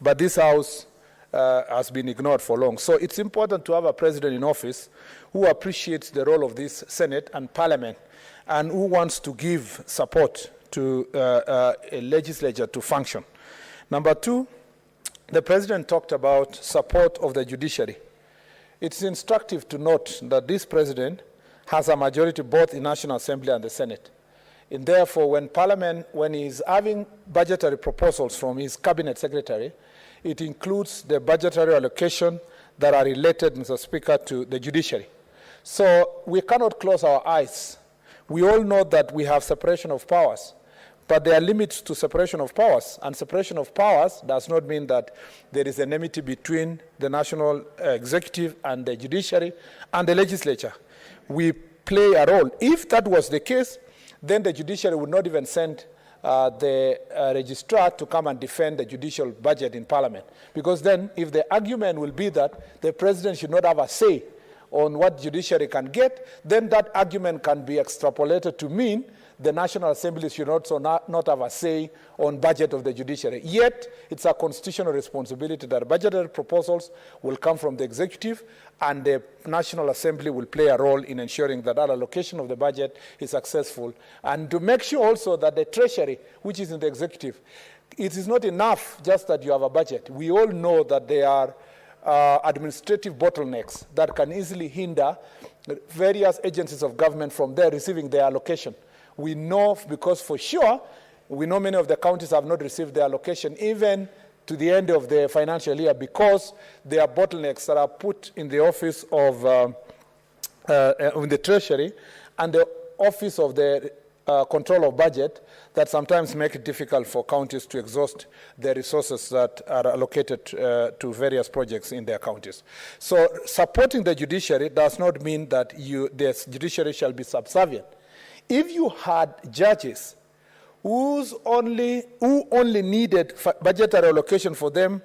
But this House has been ignored for long. So it's important to have a president in office who appreciates the role of this Senate and Parliament and who wants to give support to a legislature to function. Number two, the president talked about support of the judiciary. It's instructive to note that this president has a majority both in National Assembly and the Senate. And therefore, when Parliament, when he's having budgetary proposals from his cabinet secretary, it includes the budgetary allocation that are related, Mr. Speaker, to the judiciary. So we cannot close our eyes. We all know that we have separation of powers, but there are limits to separation of powers, and separation of powers does not mean that there is enmity between the national executive and the judiciary and the legislature. We play a role. If that was the case, then the judiciary would not even send the registrar to come and defend the judicial budget in Parliament. Because then, if the argument will be that the president should not have a say on what judiciary can get, then that argument can be extrapolated to mean the National Assembly should also not have a say on budget of the judiciary. Yet, it's a constitutional responsibility that budgetary proposals will come from the executive, and the National Assembly will play a role in ensuring that that allocation of the budget is successful. And to make sure also that the Treasury, which is in the executive, it is not enough just that you have a budget. We all know that there are administrative bottlenecks that can easily hinder various agencies of government from there receiving their allocation. We know, because for sure, we know many of the counties have not received their allocation even to the end of the financial year because there are bottlenecks that are put in the office of in the Treasury and the office of the control of budget that sometimes make it difficult for counties to exhaust the resources that are allocated to various projects in their counties. So supporting the judiciary does not mean that the judiciary shall be subservient. If you had judges who only needed budgetary allocation for them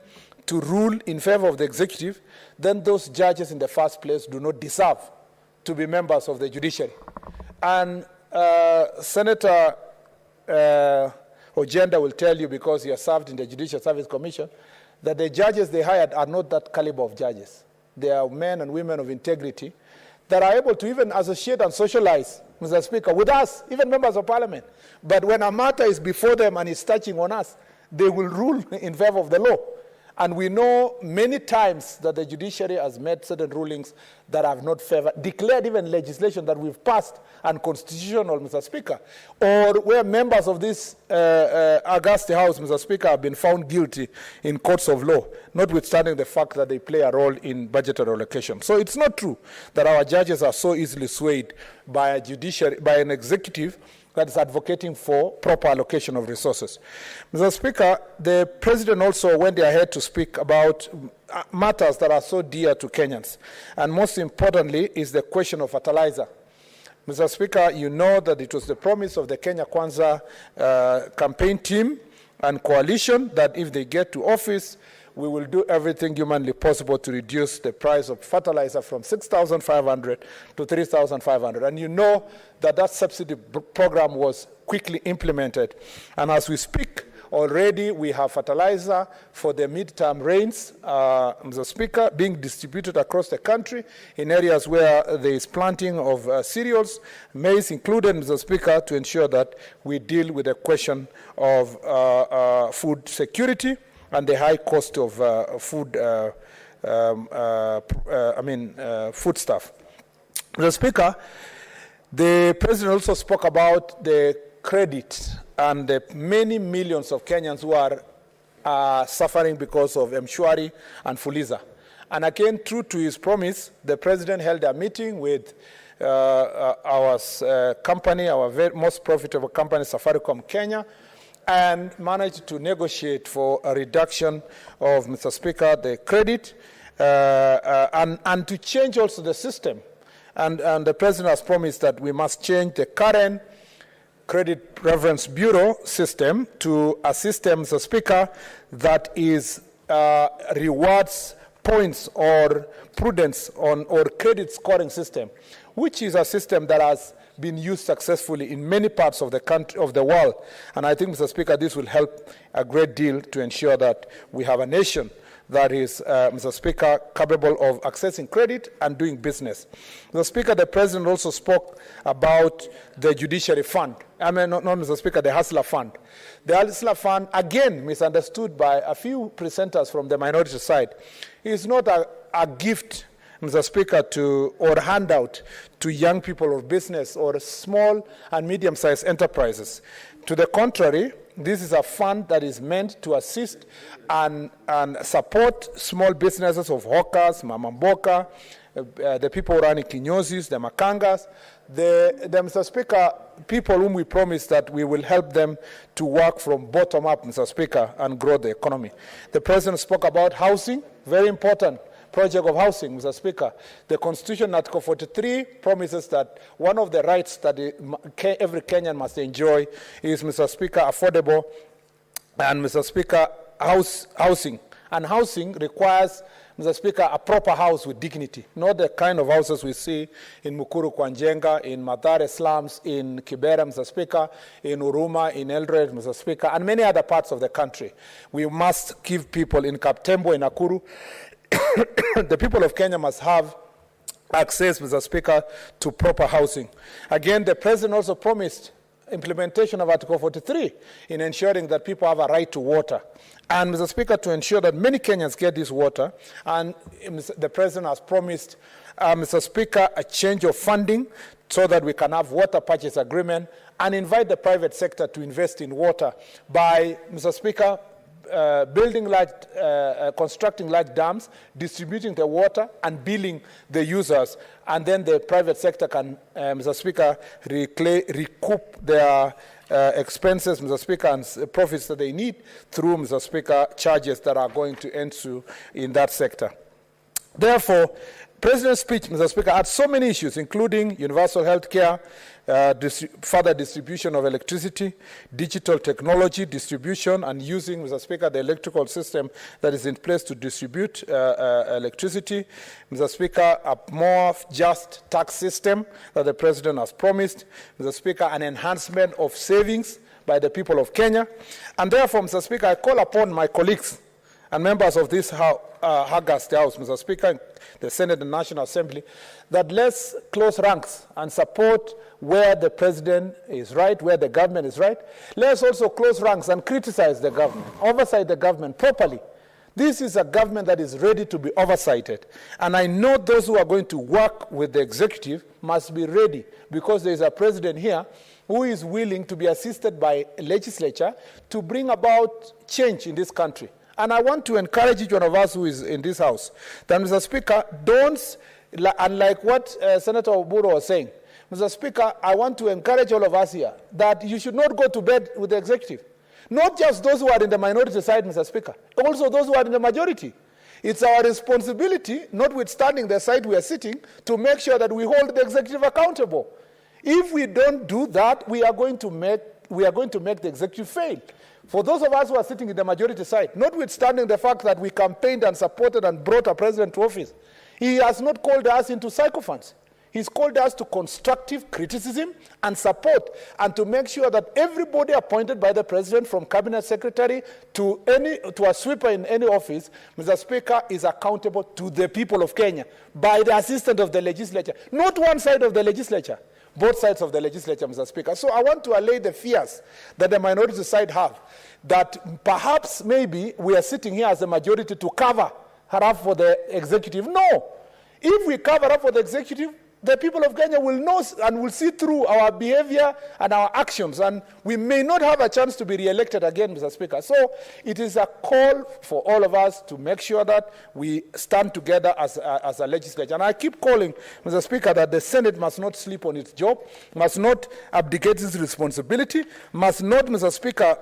to rule in favor of the executive, then those judges in the first place do not deserve to be members of the judiciary. And Senator Ojenda will tell you, because he has served in the Judicial Service Commission, that the judges they hired are not that caliber of judges. They are men and women of integrity that are able to even associate and socialize, Mr. Speaker, with us, even members of Parliament. But when a matter is before them and is touching on us, they will rule in favor of the law. And we know many times that the judiciary has made certain rulings that have not favored, declared even legislation that we've passed unconstitutional, Mr. Speaker, or where members of this august House, Mr. Speaker, have been found guilty in courts of law, notwithstanding the fact that they play a role in budgetary allocation. So it's not true that our judges are so easily swayed by a judiciary, by an executive that is advocating for proper allocation of resources. Mr. Speaker, the President also went ahead to speak about matters that are so dear to Kenyans, and most importantly is the question of fertilizer. Mr. Speaker, you know that it was the promise of the Kenya Kwanza campaign team and coalition that if they get to office, we will do everything humanly possible to reduce the price of fertilizer from 6,500 to 3,500. And you know that that subsidy program was quickly implemented. And as we speak, already we have fertilizer for the midterm rains, Mr. Speaker, being distributed across the country in areas where there is planting of cereals, maize included, Mr. Speaker, to ensure that we deal with the question of food security and the high cost of food stuff. Mr. Speaker, The president also spoke about the credit and the many millions of Kenyans who are suffering because of Mshwari and Fuliza. And again, true to his promise, the president held a meeting with our company, our most profitable company, Safaricom Kenya, and managed to negotiate for a reduction of, Mr. Speaker, the credit and to change also the system. And the president has promised that we must change the current Credit Reference Bureau system to a system, Mr. Speaker, that is rewards points or prudence on or credit scoring system, which is a system that has been used successfully in many parts of the country, of the world. And I think, Mr. Speaker, this will help a great deal to ensure that we have a nation that is, Mr. Speaker, capable of accessing credit and doing business. Mr. Speaker, the president also spoke about the judiciary fund. Not Mr. Speaker, the Hustler Fund. The Hustler Fund, again, misunderstood by a few presenters from the minority side, is not a gift, Mr. Speaker, or handout to young people or business or small and medium-sized enterprises. To the contrary, this is a fund that is meant to assist and support small businesses of hawkers, Mama Mboka, the people running kinyozis, the makangas, Mr. Speaker, people whom we promise that we will help them to work from bottom up, Mr. Speaker, and grow the economy. The president spoke about housing, very important project of housing, Mr. Speaker. The Constitution, Article 43, promises that one of the rights that every Kenyan must enjoy is, Mr. Speaker, affordable and, Mr. Speaker, housing. And housing requires, Mr. Speaker, a proper house with dignity, not the kind of houses we see in Mukuru kwa Njenga, in Mathare slums, in Kibera, Mr. Speaker, in Uruma, in Eldoret, Mr. Speaker, and many other parts of the country. We must give people in Kaptembo, in Nakuru, the people of Kenya must have access, Mr. Speaker, to proper housing. Again, the president also promised implementation of Article 43 in ensuring that people have a right to water. And, Mr. Speaker, to ensure that many Kenyans get this water, and the president has promised, Mr. Speaker, a change of funding so that we can have water purchase agreement and invite the private sector to invest in water by, Mr. Speaker, constructing large dams, distributing the water, and billing the users. And then the private sector can, Mr. Speaker, recoup their expenses, Mr. Speaker, and profits that they need through, Mr. Speaker, charges that are going to ensue in that sector. Therefore, President's speech, Mr. Speaker, had so many issues, including universal health care, further distribution of electricity, digital technology distribution, and using, Mr. Speaker, the electrical system that is in place to distribute electricity. Mr. Speaker, a more just tax system that the President has promised. Mr. Speaker, an enhancement of savings by the people of Kenya. And therefore, Mr. Speaker, I call upon my colleagues and members of this House, Mr. Speaker, the Senate and National Assembly, that let's close ranks and support where the president is right, where the government is right. Let's also close ranks and criticize the government, oversight the government properly. This is a government that is ready to be oversighted. And I know those who are going to work with the executive must be ready, because there is a president here who is willing to be assisted by a legislature to bring about change in this country. And I want to encourage each one of us who is in this House that, Mr. Speaker, don't, unlike what Senator Oburu was saying, Mr. Speaker, I want to encourage all of us here that you should not go to bed with the executive. Not just those who are in the minority side, Mr. Speaker, also those who are in the majority. It's our responsibility, notwithstanding the side we are sitting, to make sure that we hold the executive accountable. If we don't do that, we are going to make the executive fail. For those of us who are sitting in the majority side, notwithstanding the fact that we campaigned and supported and brought a president to office, he has not called us into sycophants. He's called us to constructive criticism and support, and to make sure that everybody appointed by the president, from cabinet secretary to a sweeper in any office, Mr. Speaker, is accountable to the people of Kenya by the assistance of the legislature. Not one side of the legislature, both sides of the legislature, Mr. Speaker. So I want to allay the fears that the minority side have, that perhaps maybe we are sitting here as a majority to cover up for the executive. No. If we cover up for the executive, the people of Kenya will know and will see through our behavior and our actions, and we may not have a chance to be re-elected again, Mr. Speaker. So it is a call for all of us to make sure that we stand together as a legislature. And I keep calling, Mr. Speaker, that the Senate must not sleep on its job, must not abdicate its responsibility, must not, Mr. Speaker,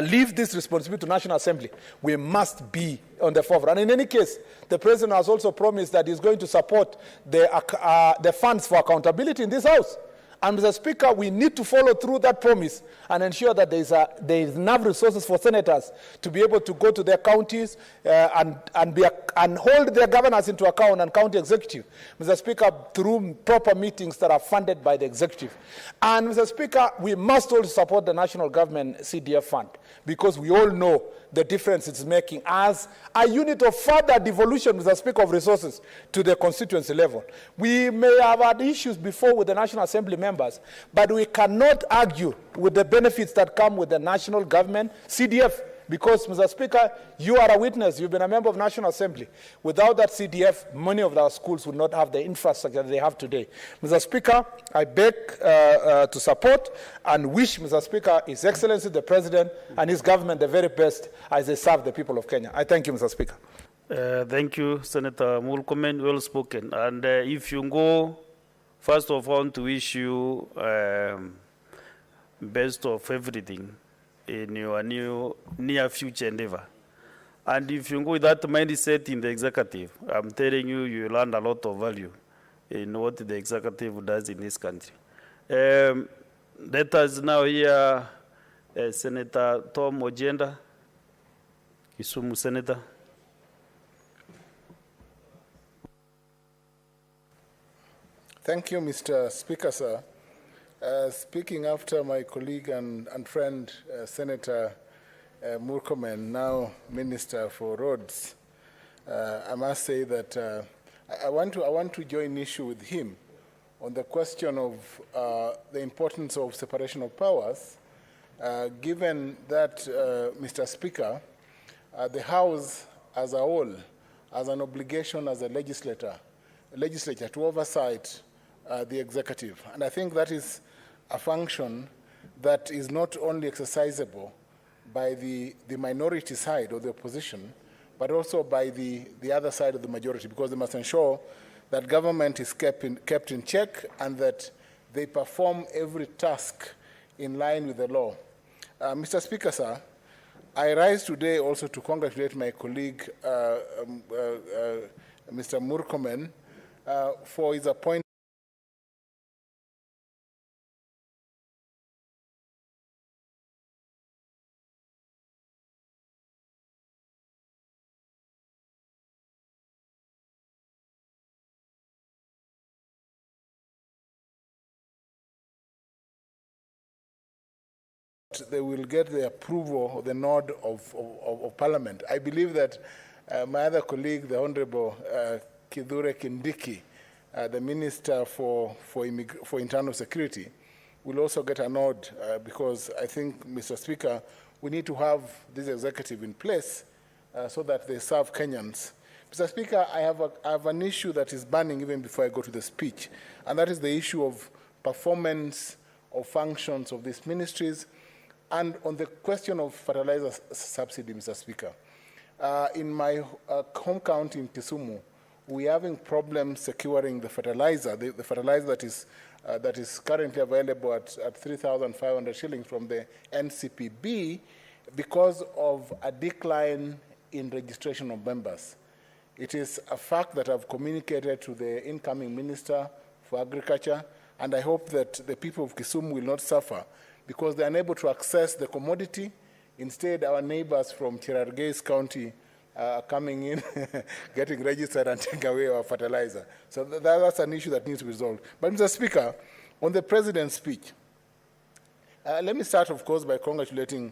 leave this responsibility to National Assembly. We must be on the forefront. And in any case, the President has also promised that he's going to support the funds for accountability in this House. And Mr. Speaker, we need to follow through that promise and ensure that there is enough resources for senators to be able to go to their counties and hold their governors into account and county executive, Mr. Speaker, through proper meetings that are funded by the executive. And Mr. Speaker, we must also support the national government CDF fund, because we all know the difference it's making as a unit of further devolution, Mr. Speaker, of resources to the constituency level. We may have had issues before with the National Assembly members, but we cannot argue with the benefits that come with the national government CDF, because, Mr. Speaker, you are a witness. You've been a member of National Assembly. Without that CDF, many of our schools would not have the infrastructure that they have today. Mr. Speaker, I beg to support and wish, Mr. Speaker, His Excellency the President and his government the very best as they serve the people of Kenya. I thank you, Mr. Speaker. Thank you, Senator Murkomen. Well spoken. And if you go, first of all, I want to wish you best of everything in your near future endeavor. And if you go with that mindset in the executive, I'm telling you, you learn a lot of value in what the executive does in this country. Let us now hear Senator Tom Ojenda, Kisumu Senator. Thank you, Mr. Speaker, sir. Speaking after my colleague and friend, Senator Murkomen, now Minister for Roads, I must say that I want to join issue with him on the question of the importance of separation of powers, given that, Mr. Speaker, the House as a whole has an obligation as a legislature to oversight the executive. And I think that is a function that is not only exercisable by the minority side or the opposition, but also by the other side of the majority, because they must ensure that government is kept in check and that they perform every task in line with the law. Mr. Speaker, sir, I rise today also to congratulate my colleague, Mr. Murkomen, for his appointment they will get the approval or the nod of Parliament. I believe that my other colleague, the Honorable Kithure Kindiki, the Minister for Internal Security, will also get a nod because I think, Mr. Speaker, we need to have this executive in place so that they serve Kenyans. Mr. Speaker, I have an issue that is burning even before I go to the speech, and that is the issue of performance of functions of these ministries. And on the question of fertilizer subsidy, Mr. Speaker, in my home county in Kisumu, we're having problems securing the fertilizer, the fertilizer that is currently available at 3,500 shillings from the NCPB because of a decline in registration of members. It is a fact that I've communicated to the incoming Minister for Agriculture, and I hope that the people of Kisumu will not suffer because they are unable to access the commodity. Instead, our neighbors from Cherargei County are coming in, getting registered and taking away our fertilizer. So that's an issue that needs to be resolved. But Mr. Speaker, on the President's speech, let me start, of course, by congratulating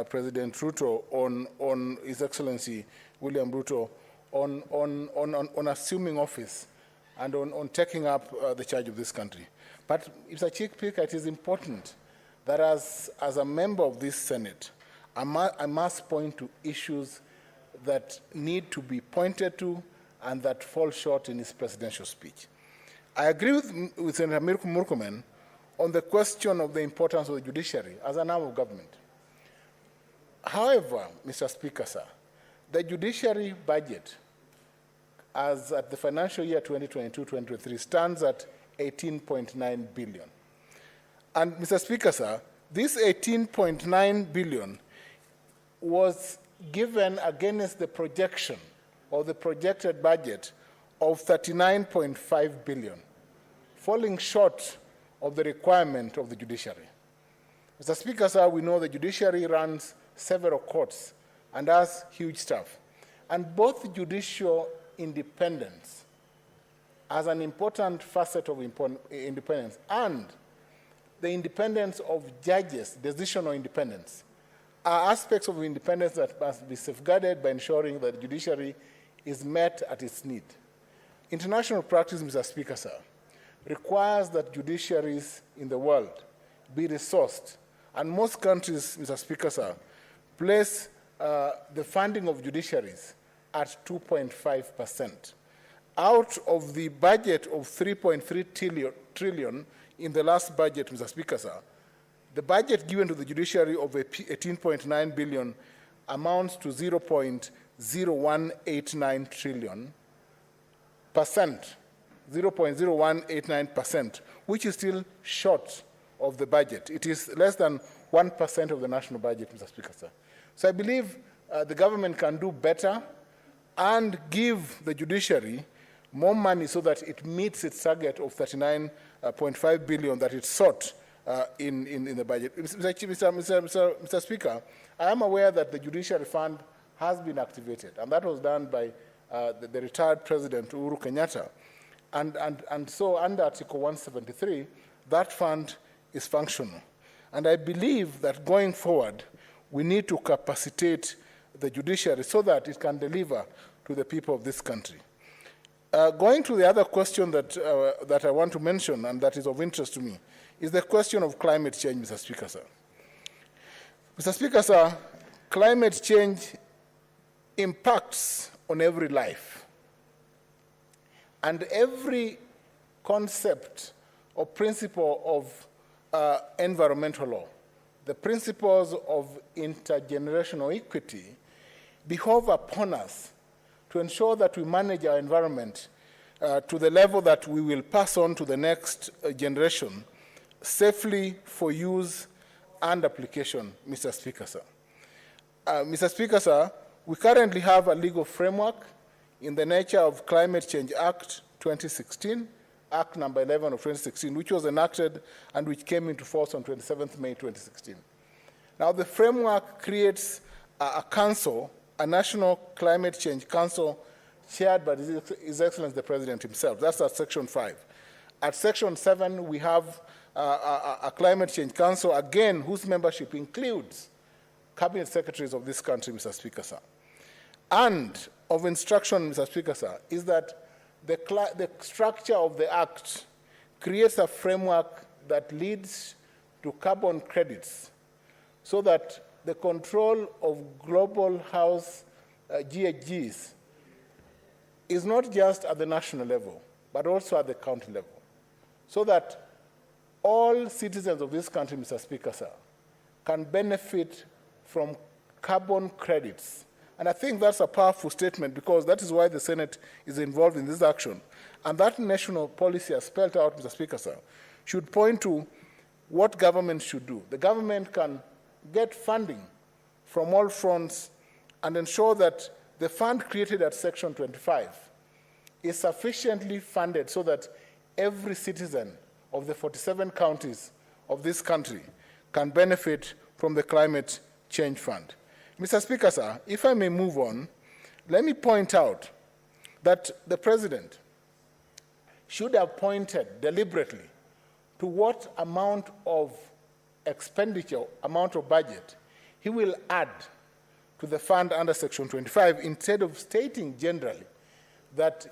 President Ruto on His Excellency William Ruto on assuming office and on taking up the charge of this country. But, Mr. Chief Speaker, it is important that as a member of this Senate, I must point to issues that need to be pointed to and that fall short in his presidential speech. I agree with Senator Murkomen on the question of the importance of the judiciary as an arm of government. However, Mr. Speaker, sir, the judiciary budget as at the financial year 2022-2023 stands at 18.9 billion. And Mr. Speaker, sir, this 18.9 billion was given against the projection or the projected budget of 39.5 billion, falling short of the requirement of the judiciary. Mr. Speaker, sir, we know the judiciary runs several courts and has huge staff. And both judicial independence as an important facet of independence and the independence of judges, decisional independence, are aspects of independence that must be safeguarded by ensuring that the judiciary is met at its need. International practice, Mr. Speaker, sir, requires that judiciaries in the world be resourced. And most countries, Mr. Speaker, sir, place the funding of judiciaries at 2.5%. Out of the budget of 3.3 trillion in the last budget, Mr. Speaker, sir, the budget given to the judiciary of 18.9 billion amounts to 0.0189 trillion percent, 0.0189%, which is still short of the budget. It is less than 1% of the national budget, Mr. Speaker, sir. So I believe the government can do better and give the judiciary more money so that it meets its target of 39.5 billion that it sought in the budget. Mr. Speaker, I am aware that the Judiciary Fund has been activated, and that was done by the retired President Uhuru Kenyatta. And so under Article 173, that fund is functional. And I believe that going forward, we need to capacitate the judiciary so that it can deliver to the people of this country. Going to the other question that I want to mention and that is of interest to me is the question of climate change, Mr. Speaker, sir. Mr. Speaker, sir, climate change impacts on every life. And every concept or principle of environmental law, the principles of intergenerational equity, behove upon us to ensure that we manage our environment to the level that we will pass on to the next generation safely for use and application, Mr. Speaker, sir. Mr. Speaker, sir, we currently have a legal framework in the nature of Climate Change Act 2016, Act number 11 of 2016, which was enacted and which came into force on 27th May 2016. Now, the framework creates a council, a National Climate Change Council, chaired by His Excellency the President himself. That's at Section 5. At Section 7, we have a Climate Change Council, again, whose membership includes cabinet secretaries of this country, Mr. Speaker, sir. And of instruction, Mr. Speaker, sir, is that the structure of the Act creates a framework that leads to carbon credits so that the control of global house GHGs is not just at the national level, but also at the county level, so that all citizens of this country, Mr. Speaker, sir, can benefit from carbon credits. And I think that's a powerful statement because that is why the Senate is involved in this action. And that national policy as spelled out, Mr. Speaker, sir, should point to what government should do. The government can get funding from all fronts and ensure that the fund created at Section 25 is sufficiently funded so that every citizen of the 47 counties of this country can benefit from the Climate Change Fund. Mr. Speaker, sir, if I may move on, let me point out that the President should have pointed deliberately to what amount of expenditure, amount of budget, he will add to the fund under Section 25 instead of stating generally that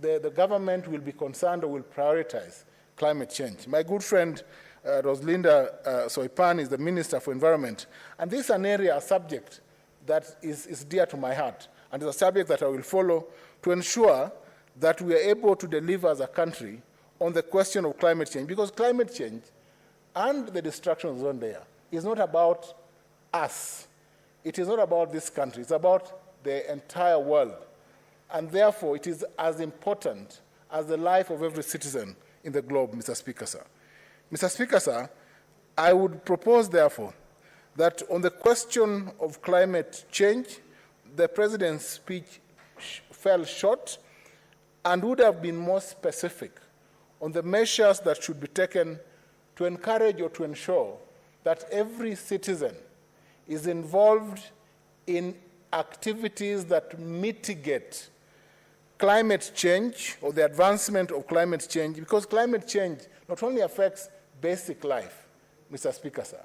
the government will be concerned or will prioritize climate change. My good friend Rosalinda Soipan is the Minister for Environment, and this is an area, a subject that is dear to my heart, and is a subject that I will follow to ensure that we are able to deliver as a country on the question of climate change, because climate change and the destruction of the ozone layer is not about us. It is not about this country. It's about the entire world. And therefore, it is as important as the life of every citizen in the globe, Mr. Speaker, sir. Mr. Speaker, sir, I would propose, therefore, that on the question of climate change, the President's speech fell short and would have been more specific on the measures that should be taken to encourage or to ensure that every citizen is involved in activities that mitigate climate change or the advancement of climate change, because climate change not only affects basic life, Mr. Speaker, sir,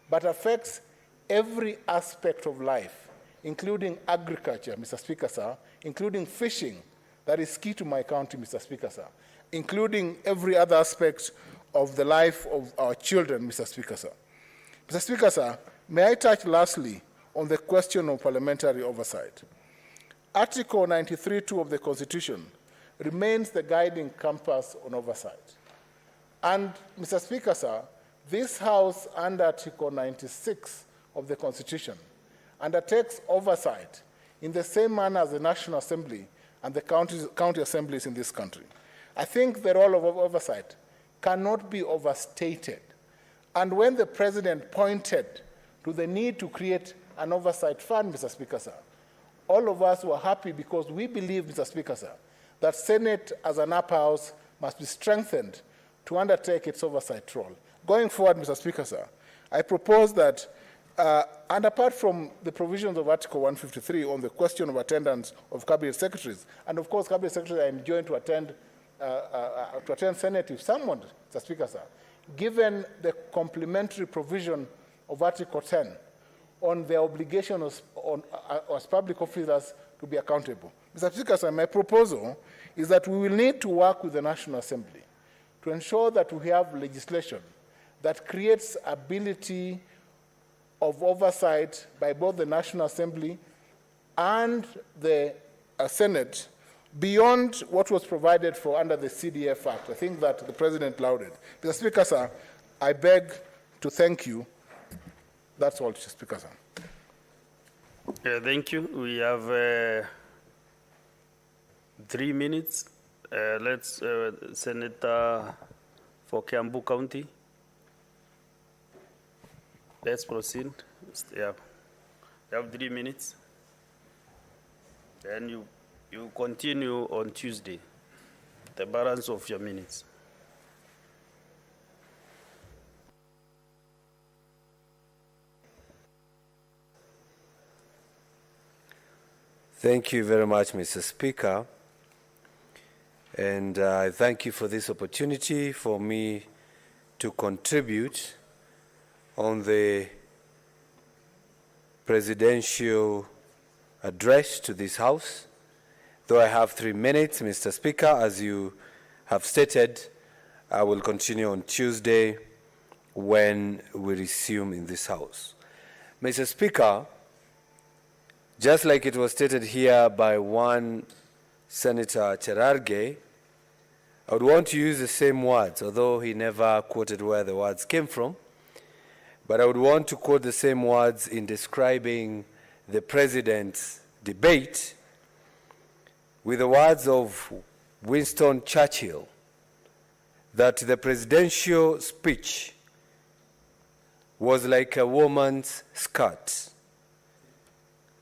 but affects every aspect of life, including agriculture, Mr. Speaker, sir, including fishing, that is key to my county, Mr. Speaker, sir, including every other aspect of the life of our children, Mr. Speaker, sir. Mr. Speaker, sir, may I touch lastly on the question of parliamentary oversight? Article 93(2) of the Constitution remains the guiding compass on oversight. And, Mr. Speaker, sir, this House, under Article 96 of the Constitution, undertakes oversight in the same manner as the National Assembly and the county assemblies in this country. I think the role of oversight cannot be overstated. And when the President pointed to the need to create an oversight fund, Mr. Speaker, sir, all of us were happy because we believe, Mr. Speaker, sir, that Senate as an upper house must be strengthened to undertake its oversight role. Going forward, Mr. Speaker, sir, I propose that, and apart from the provisions of Article 153 on the question of attendance of Cabinet Secretaries, and of course, Cabinet Secretaries are enjoined to attend Senate if summoned, Mr. Speaker, sir, given the complementary provision of Article 10 on the obligation as public officers to be accountable. Mr. Speaker, sir, my proposal is that we will need to work with the National Assembly to ensure that we have legislation that creates ability of oversight by both the National Assembly and the Senate beyond what was provided for under the CDF Act. I think that the President lauded. Mr. Speaker, sir, I beg to thank you. That's all, Mr. Speaker, sir. Thank you. We have 3 minutes. Let's Senator for Kiambu County. Let's proceed. Yeah. You have 3 minutes. Then you continue on Tuesday, the balance of your minutes. Thank you very much, Mr. Speaker. And I thank you for this opportunity for me to contribute on the presidential address to this House. Though I have 3 minutes, Mr. Speaker, as you have stated, I will continue on Tuesday when we resume in this House. Mr. Speaker, just like it was stated here by one Senator Cherargei, I would want to use the same words, although he never quoted where the words came from, but I would want to quote the same words in describing the President's debate with the words of Winston Churchill, that the presidential speech was like a woman's skirt,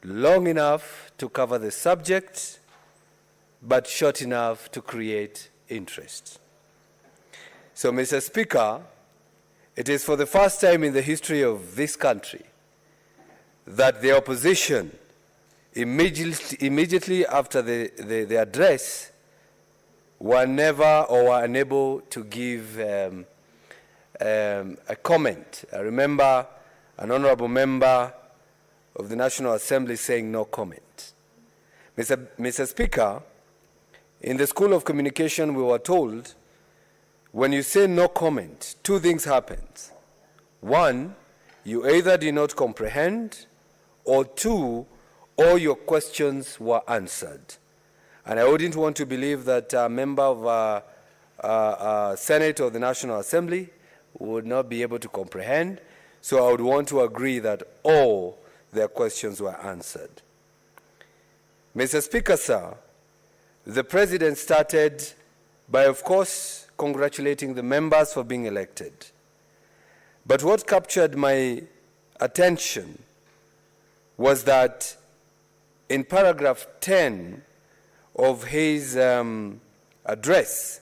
long enough to cover the subject, but short enough to create interest. So, Mr. Speaker, it is for the first time in the history of this country that the opposition, immediately after the address, were never or were unable to give a comment. I remember an honorable member of the National Assembly saying no comment. Mr. Speaker, in the School of Communication we were told when you say no comment, 2 things happen. 1, you either did not comprehend, or 2, all your questions were answered. And I wouldn't want to believe that a member of Senate or the National Assembly would not be able to comprehend. So I would want to agree that all their questions were answered. Mr. Speaker, sir, the President started by, of course, congratulating the members for being elected. But what captured my attention was that in paragraph 10 of his address,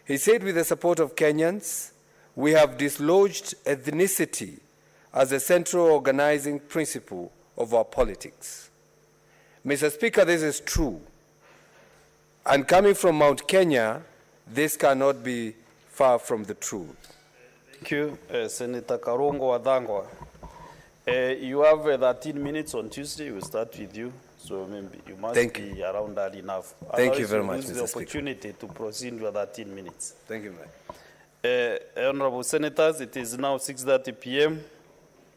he said, with the support of Kenyans, we have dislodged ethnicity as a central organizing principle of our politics. Mr. Speaker, this is true. And coming from Mount Kenya, this cannot be far from the truth. Thank you, Senator Karongo Wadhangwa. You have 13 minutes on Tuesday. We'll start with you. So maybe you must be around that enough. Thank you very much, Mr. Speaker. The opportunity to proceed with 13 minutes. Thank you, ma'am. Honorable Senators, it is now 6:30 p.m.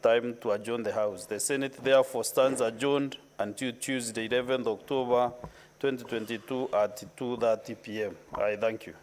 Time to adjourn the House. The Senate therefore stands adjourned until Tuesday, 11th October 2022 at 2:30 p.m. I thank you.